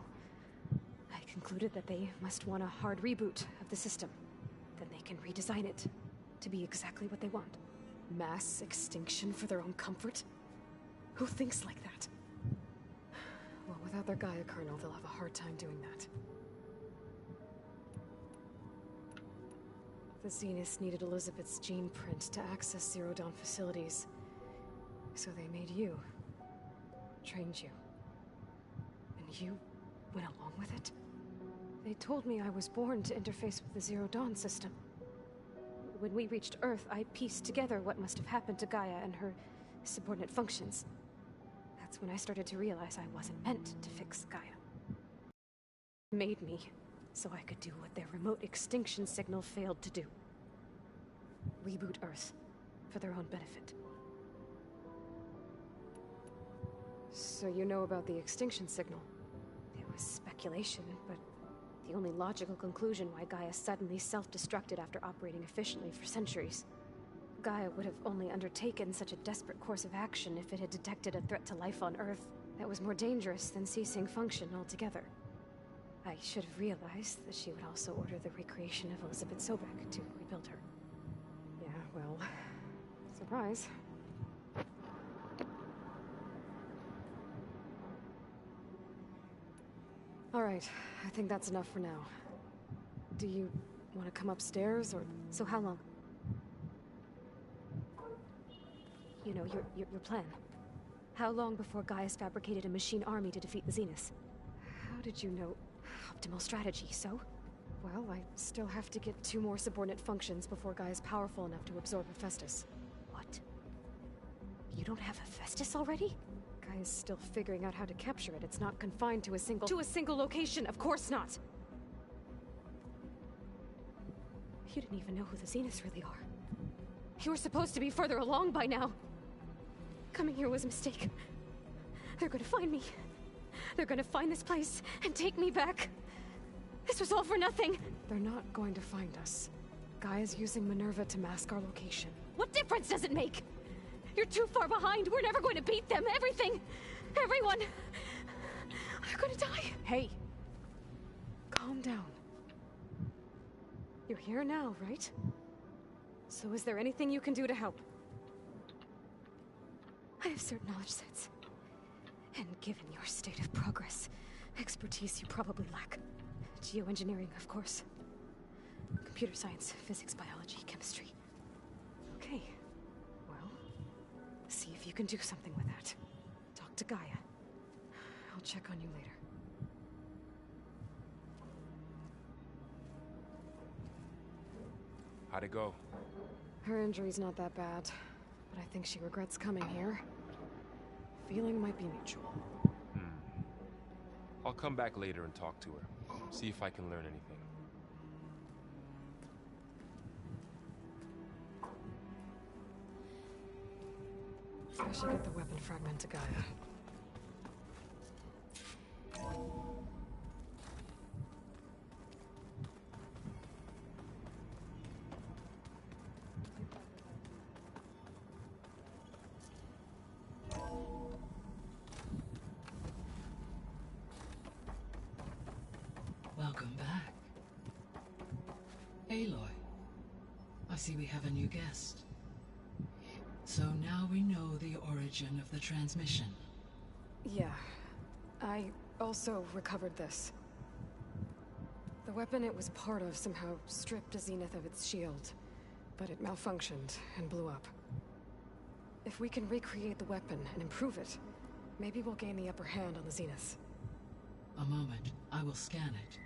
S18: I concluded that they must want a hard reboot of the system. Then they can redesign it to be exactly what they want.
S2: Mass extinction for their own comfort? Who thinks like that? Well, without their Gaia kernel, they'll have a hard time doing that. The Zeniths needed Elizabeth's gene print to access Zero Dawn facilities. So they made you. Trained you. And you went along with it?
S18: They told me I was born to interface with the Zero Dawn system. When we reached Earth, I pieced together what must have happened to Gaia and her subordinate functions. That's when I started to realize I wasn't meant to fix Gaia. Made me so I could do what their remote extinction signal failed to do. Reboot Earth for their own benefit.
S2: So you know about the extinction signal?
S18: It was speculation, but the only logical conclusion why Gaia suddenly self-destructed after operating efficiently for centuries. Gaia would have only undertaken such a desperate course of action if it had detected a threat to life on Earth that was more dangerous than ceasing function altogether. I should have realized that she would also order the recreation of Elizabeth Sobek to rebuild her.
S2: Yeah, well, surprise. All right, I think that's enough for now. Do you want to come upstairs, or...
S18: So how long? You know, your plan. How long before Gaia's fabricated a machine army to defeat the Zeniths?
S2: How did you know?
S18: Optimal strategy, so?
S2: Well, I still have to get 2 more subordinate functions before Gaia's powerful enough to absorb Hephaestus.
S18: What? You don't have Hephaestus already?
S2: Gaia's still figuring out how to capture it. It's not confined to a single... To a single location, of course not!
S18: You didn't even know who the Zeniths really are. You were supposed to be further along by now. Coming here was a mistake. They're gonna find me. They're gonna find this place and take me back. This was all for nothing.
S2: They're not going to find us. Gaia's using Minerva to mask our location.
S18: What difference does it make? You're too far behind. We're never going to beat them. Everything. Everyone. They're gonna die.
S2: Hey. Calm down. You're here now, right?
S18: So is there anything you can do to help? I have certain knowledge sets. And given your state of progress, expertise you probably lack. Geoengineering, of course. Computer science, physics, biology, chemistry. Okay. Well, see if you can do something with that. Talk to Gaia. I'll check on you later.
S8: How'd it go?
S2: Her injury's not that bad, but I think she regrets coming here. Feeling might be mutual.
S8: I'll come back later and talk to her. See if I can learn anything.
S2: I should get the weapon fragment to Gaia.
S11: Welcome back. Aloy, I see we have a new guest. So now we know the origin of the transmission.
S2: Yeah. I also recovered this. The weapon it was part of somehow stripped Zenith of its shield, but it malfunctioned and blew up. If we can recreate the weapon and improve it, maybe we'll gain the upper hand on the Zenith.
S11: A moment, I will scan it.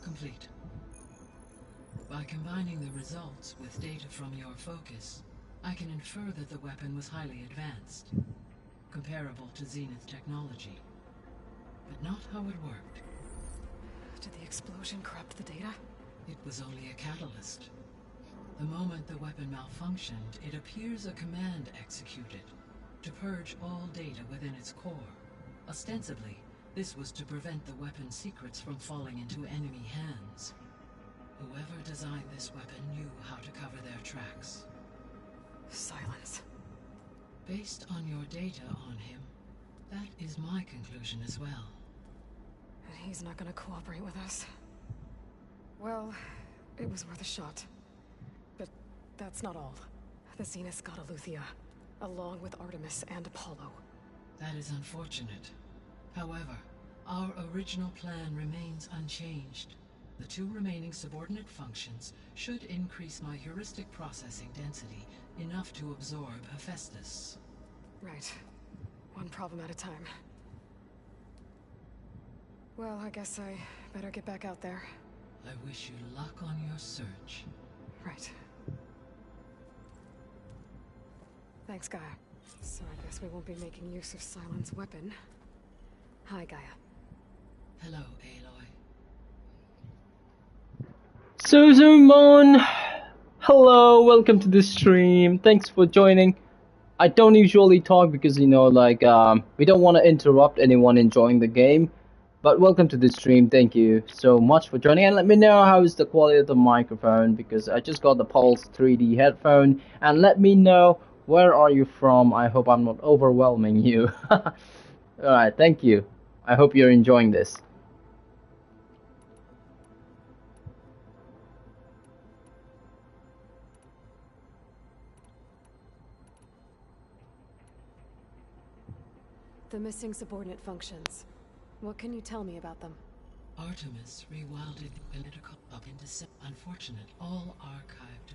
S11: Complete. By combining the results with data from your focus, I can infer that the weapon was highly advanced, comparable to Zenith technology, but not how it worked.
S2: Did the explosion corrupt the data?
S11: It was only a catalyst. The moment the weapon malfunctioned, it appears a command executed to purge all data within its core. Ostensibly, this was to prevent the weapon's secrets from falling into enemy hands. Whoever designed this weapon knew how to cover their tracks.
S2: Silence.
S11: Based on your data on him, that is my conclusion as well.
S2: And he's not gonna cooperate with us. Well, it was worth a shot. But that's not all. The Zenith got Eleuthia, along with Artemis and Apollo.
S11: That is unfortunate. However, our original plan remains unchanged. The two remaining subordinate functions should increase my heuristic processing density enough to absorb Hephaestus.
S2: Right. One problem at a time. Well, I guess I better get back out there.
S11: I wish you luck on your search.
S2: Right. Thanks, Gaia. So I guess we won't be making use of Silent's weapon. Hi, Gaia.
S11: Hello, Aloy.
S1: Suzumon! Hello, welcome to the stream. Thanks for joining. I don't usually talk because, you know, like, we don't want to interrupt anyone enjoying the game. But welcome to the stream. Thank you so much for joining. And let me know how is the quality of the microphone, because I just got the Pulse 3D headphone. And let me know where are you from. I hope I'm not overwhelming you. Alright, thank you. I hope you're enjoying this.
S2: The missing subordinate functions. What can you tell me about them?
S11: Artemis rewilded political up into unfortunate, all archived.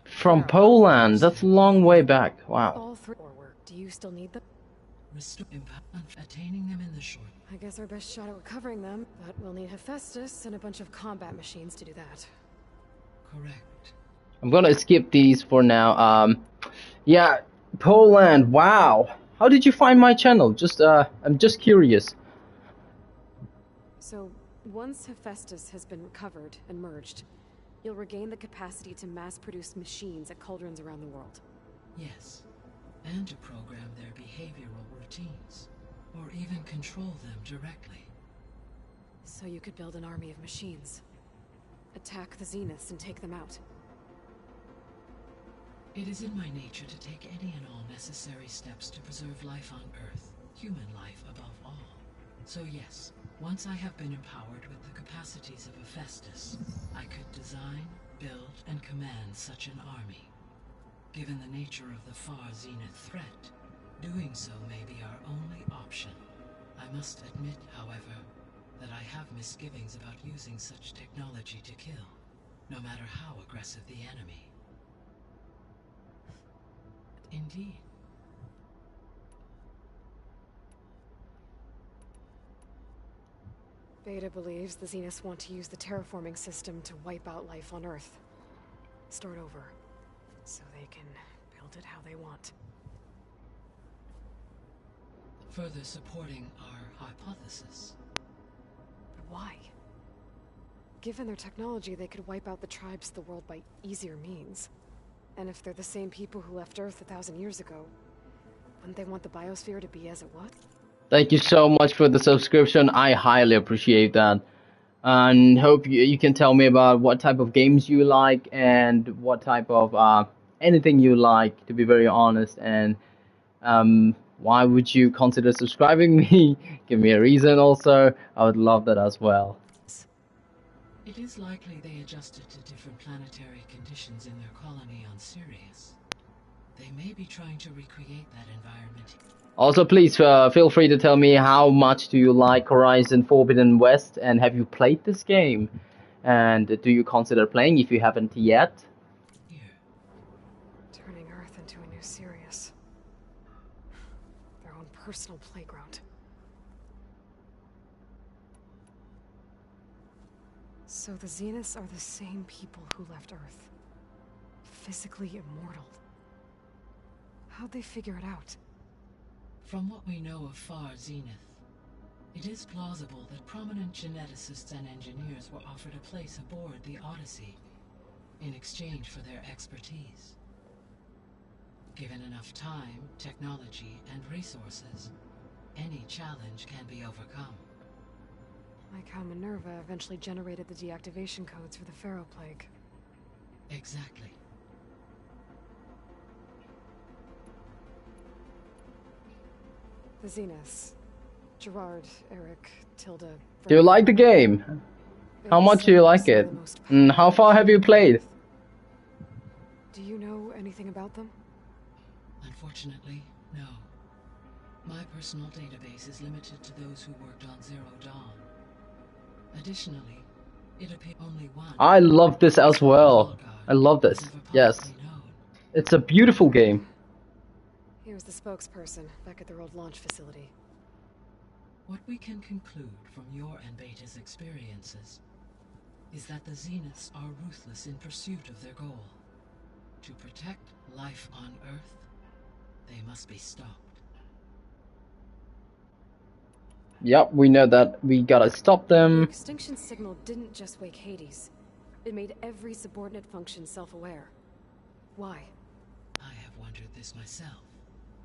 S1: From Poland, that's a long way back. Wow.
S2: All three work. Do you still need them?
S11: Restore impact, attaining them in the short.
S2: I guess our best shot at recovering them, but we'll need Hephaestus and a bunch of combat machines to do that.
S11: Correct.
S1: I'm gonna skip these for now. Yeah, Poland. Wow. How did you find my channel? I'm just curious.
S2: So, once Hephaestus has been recovered and merged, you'll regain the capacity to mass-produce machines at cauldrons around the world.
S11: Yes, and to program their behavioral routines, or even control them directly.
S2: So you could build an army of machines. Attack the Zeniths and take them out.
S11: It is in my nature to take any and all necessary steps to preserve life on Earth, human life above all. So yes, once I have been empowered with the capacity capacities of Hephaestus, I could design, build, and command such an army. Given the nature of the far Zenith threat, doing so may be our only option. I must admit, however, that I have misgivings about using such technology to kill, no matter how aggressive the enemy. Indeed.
S2: Beta believes the Zeniths want to use the terraforming system to wipe out life on Earth. Start over, so they can build it how they want.
S11: Further supporting our hypothesis.
S2: But why? Given their technology, they could wipe out the tribes of the world by easier means. And if they're the same people who left Earth 1,000 years ago, wouldn't they want the biosphere to be as it was?
S1: Thank you so much for the subscription. I highly appreciate that. And hope you can tell me about what type of games you like and what type of anything you like, to be very honest. And why would you consider subscribing me? Give me a reason also. I would love that as well.
S11: It is likely they adjusted to different planetary conditions in their colony on Sirius. They may be trying to recreate that environment.
S1: Also, please feel free to tell me how much do you like Horizon Forbidden West, and have you played this game? And do you consider playing if you haven't yet?
S2: Turning Earth into a new Sirius. Their own personal playground. So the Zeniths are the same people who left Earth. Physically immortal. How'd they figure it out?
S11: From what we know of far Zenith, it is plausible that prominent geneticists and engineers were offered a place aboard the Odyssey in exchange for their expertise. Given enough time, technology, and resources, any challenge can be overcome.
S2: Like how Minerva eventually generated the deactivation codes for the Pharaoh Plague.
S11: Exactly.
S2: The Zeniths. Gerard, Eric, Tilda...
S1: Do you like the game? How much do you like it? And how far have you played?
S2: Do you know anything about them?
S11: Unfortunately, no. My personal database is limited to those who worked on Zero Dawn. Additionally, it appears only one...
S1: I love this as well. I love this. Yes. It's a beautiful game.
S2: Here's the spokesperson, back at their old launch facility.
S11: What we can conclude from your and Beta's experiences is that the Zeniths are ruthless in pursuit of their goal. To protect life on Earth, they must be stopped.
S1: Yep, we know that. We gotta stop them.
S2: The extinction signal didn't just wake Hades. It made every subordinate function self-aware. Why?
S11: I have wondered this myself.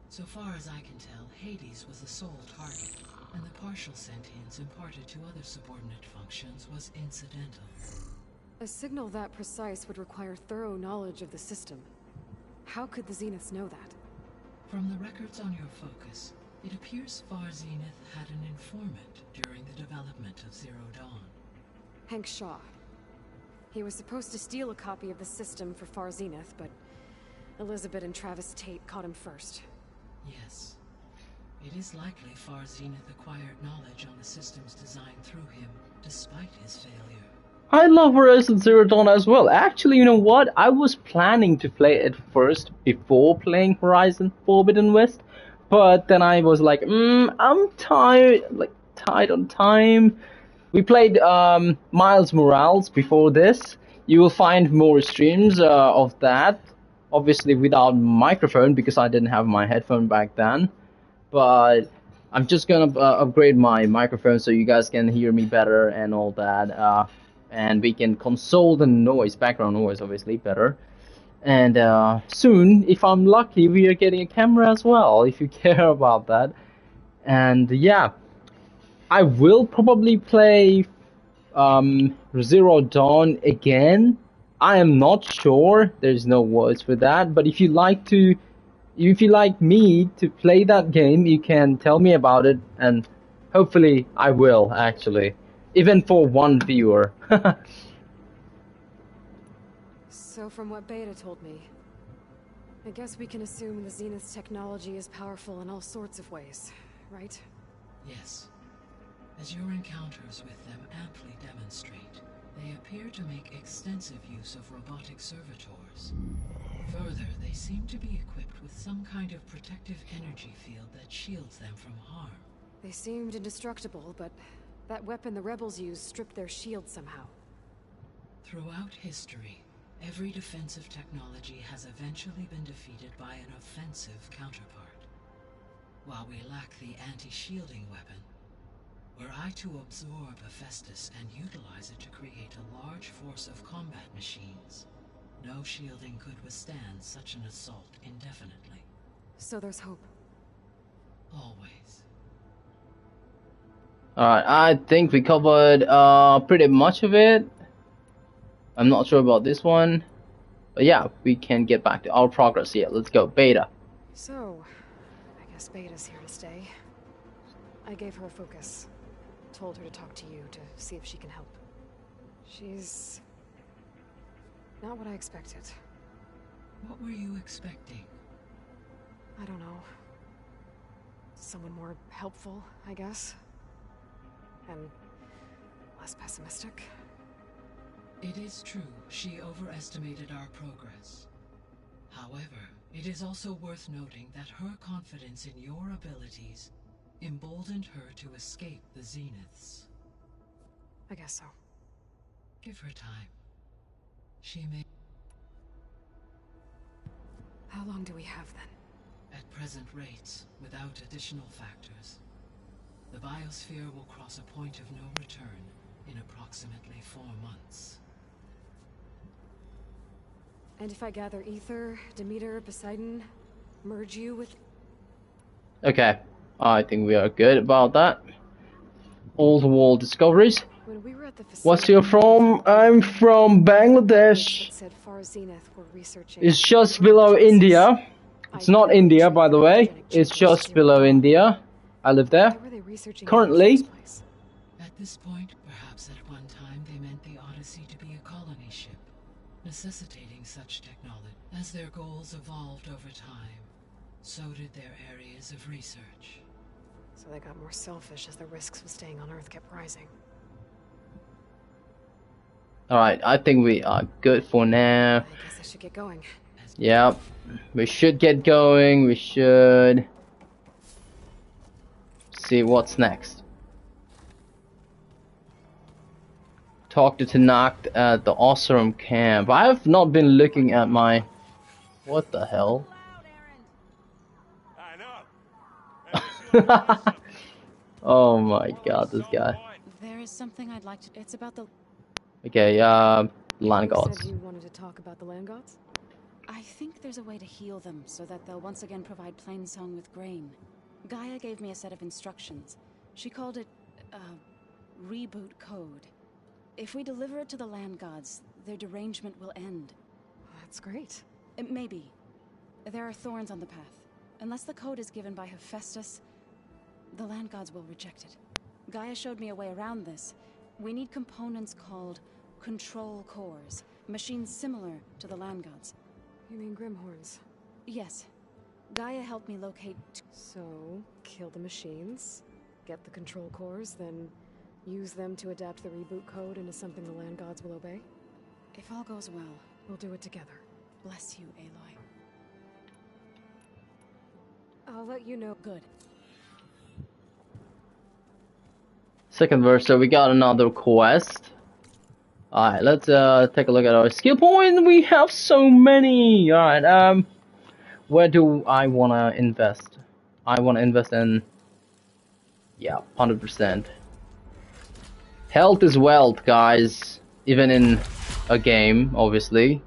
S11: So far as I can tell, Hades was the sole target, and the partial sentience imparted to other subordinate functions was incidental.
S2: A signal that precise would require thorough knowledge of the system. How could the Zeniths know that?
S11: From the records on your focus, it appears Far Zenith had an informant during the development of Zero Dawn.
S2: Hank Shaw. He was supposed to steal a copy of the system for Far Zenith, but Elizabeth and Travis Tate caught him first.
S11: Yes. It is likely Far Zenith acquired knowledge on the system's design through him, despite his failure.
S1: I love Horizon Zero Dawn as well. Actually, you know what? I was planning to play it first before playing Horizon Forbidden West, but then I was like, I'm tired, tight on time. We played Miles Morales before this. You will find more streams of that, obviously without microphone because I didn't have my headphone back then. But I'm just gonna upgrade my microphone so you guys can hear me better and all that. And we can console the noise, background noise, obviously better. And soon, if I'm lucky, we are getting a camera as well, if you care about that. And yeah, I will probably play Zero Dawn again. I am not sure. There's no words for that. But if you like me to play that game, you can tell me about it, and hopefully I will actually. even for one viewer.
S2: So from what Beta told me, I guess we can assume the Zenith's technology is powerful in all sorts of ways, right?
S11: Yes. As your encounters with them amply demonstrate, they appear to make extensive use of robotic servitors. Further, they seem to be equipped with some kind of protective energy field that shields them from harm.
S2: They seemed indestructible, but that weapon the rebels used stripped their shield somehow.
S11: Throughout history, every defensive technology has eventually been defeated by an offensive counterpart. While we lack the anti-shielding weapon, were I to absorb Hephaestus and utilize it to create a large force of combat machines, no shielding could withstand such an assault indefinitely.
S2: So there's hope.
S11: Always.
S1: Alright, I think we covered pretty much of it. I'm not sure about this one. But yeah, we can get back to our progress here. Let's go, Beta.
S2: So, I guess Beta's here to stay. I gave her a focus. Told her to talk to you to see if she can help. She's not what I expected.
S11: What were you expecting?
S2: I don't know. Someone more helpful, I guess. And less pessimistic.
S11: It is true, she overestimated our progress. However, it is also worth noting that her confidence in your abilities emboldened her to escape the Zeniths.
S2: I guess so.
S11: Give her time. She may...
S2: How long do we have then?
S11: At present rates, without additional factors, the biosphere will cross a point of no return in approximately 4 months.
S2: And if I gather Ether, Demeter, Poseidon, merge you with...
S1: Okay, I think we are good about that. Old world discoveries.
S2: When we were at the
S1: What's you from? I'm from Bangladesh.
S2: Said Far Zenith were researching...
S1: It's just below India. It's not India, by the way. It's just below India. I live there. Currently.
S11: At this point, perhaps at one time they meant the Odyssey to be a colony ship, necessitating such technology. As their goals evolved over time, so did their areas of research.
S2: So they got more selfish as the risks of staying on Earth kept rising.
S1: Alright, I think we are good for now.
S2: I guess I should get going.
S1: Yeah, we should get going. We should see what's next. Talk to Tanakh at the Osram camp. I have not been looking at my... What the hell? Oh my god, this guy.
S10: There is something I'd like to... It's about the...
S1: Okay, land gods.
S2: You said you wanted to talk about the land gods?
S10: I think there's a way to heal them so that they'll once again provide Plainsong with grain. Gaia gave me a set of instructions. She called it, reboot code. If we deliver it to the land gods, their derangement will end.
S2: That's great.
S10: Maybe. There are thorns on the path. Unless the code is given by Hephaestus, the land gods will reject it. Gaia showed me a way around this. We need components called control cores, machines similar to the land gods.
S2: You mean Grimhorns?
S10: Yes. Gaia helped me locate...
S2: So, kill the machines, get the control cores, then use them to adapt the reboot code into something the land gods will obey?
S10: If all goes well,
S2: we'll do it together.
S10: Bless you, Aloy.
S2: I'll let you know.
S10: Good.
S1: Second verse, so we got another quest. Alright, let's take a look at our skill point. We have so many. Alright, where do I wanna invest? I wanna invest in, yeah, 100%. Health is wealth, guys. Even in a game, obviously.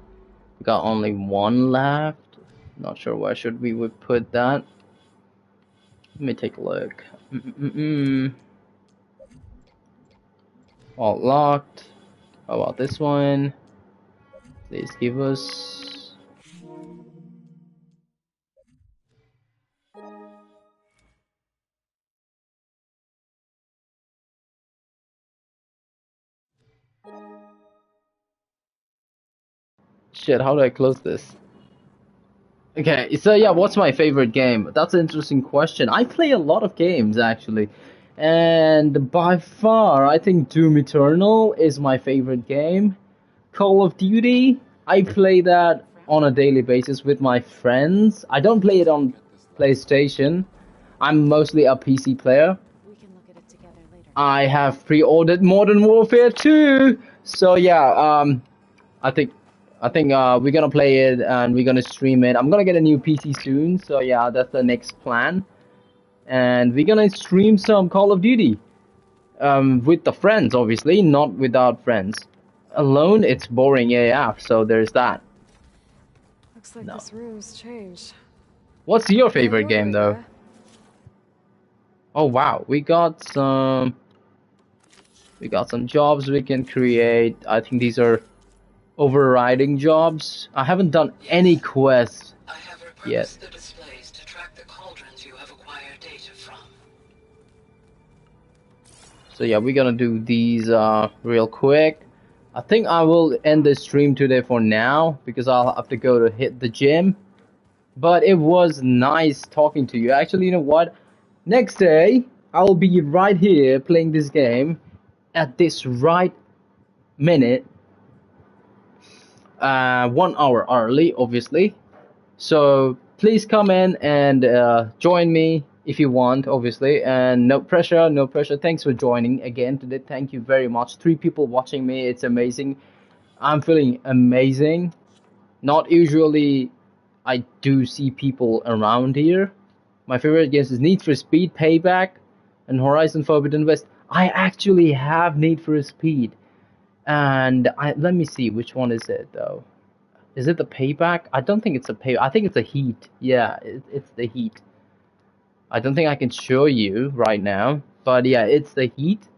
S1: We got only one left. Not sure where should we would put that. Let me take a look. All locked. How about this one? Please give us Shit, how do I close this? Okay, so yeah, what's my favorite game? That's an interesting question. I play a lot of games actually, and by far, I think Doom Eternal is my favorite game. Call of Duty, I play that on a daily basis with my friends. I don't play it on PlayStation. I'm mostly a PC player. I have pre-ordered Modern Warfare 2. So yeah, I think we're gonna play it and we're gonna stream it. I'm gonna get a new PC soon, so yeah, that's the next plan. And we're gonna stream some Call of Duty. With the friends, obviously, not without friends. Alone, it's boring AF, so there's that.
S2: Looks like this room's changed.
S1: What's your favorite game, though? Oh wow, we got some jobs we can create. I think these are overriding jobs. I haven't done any quests yet.
S11: The displays to track the cauldrons you have acquired data from.
S1: So yeah, we're gonna do these real quick. I think I will end the stream today for now because I'll have to go to hit the gym. But it was nice talking to you. Actually, you know what? Next day, I'll be right here playing this game at this right minute. 1 hour early, obviously. So please come in and join me if you want, obviously. And no pressure, no pressure. Thanks for joining again today. Thank you very much. 3 people watching me. It's amazing. I'm feeling amazing. Not usually I do see people around here. My favorite games is Need for Speed, Payback, and Horizon Forbidden West. I actually have Need for Speed. And let me see, which one is it though? Is it the Payback? I don't think it's a Payback. I think it's a Heat. Yeah, it's the Heat. I don't think I can show you right now. But yeah, it's the Heat.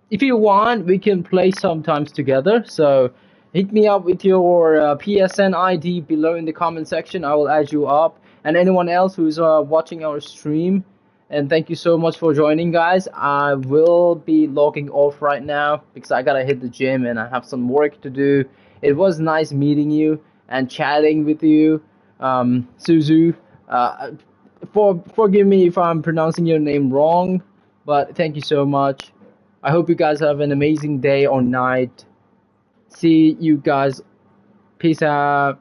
S1: If you want, we can play sometimes together. So hit me up with your PSN ID below in the comment section. I will add you up. And anyone else who's watching our stream. And thank you so much for joining, guys. I will be logging off right now because I gotta hit the gym and I have some work to do. It was nice meeting you and chatting with you, Suzu. Forgive me if I'm pronouncing your name wrong, but thank you so much. I hope you guys have an amazing day or night. See you guys. Peace out.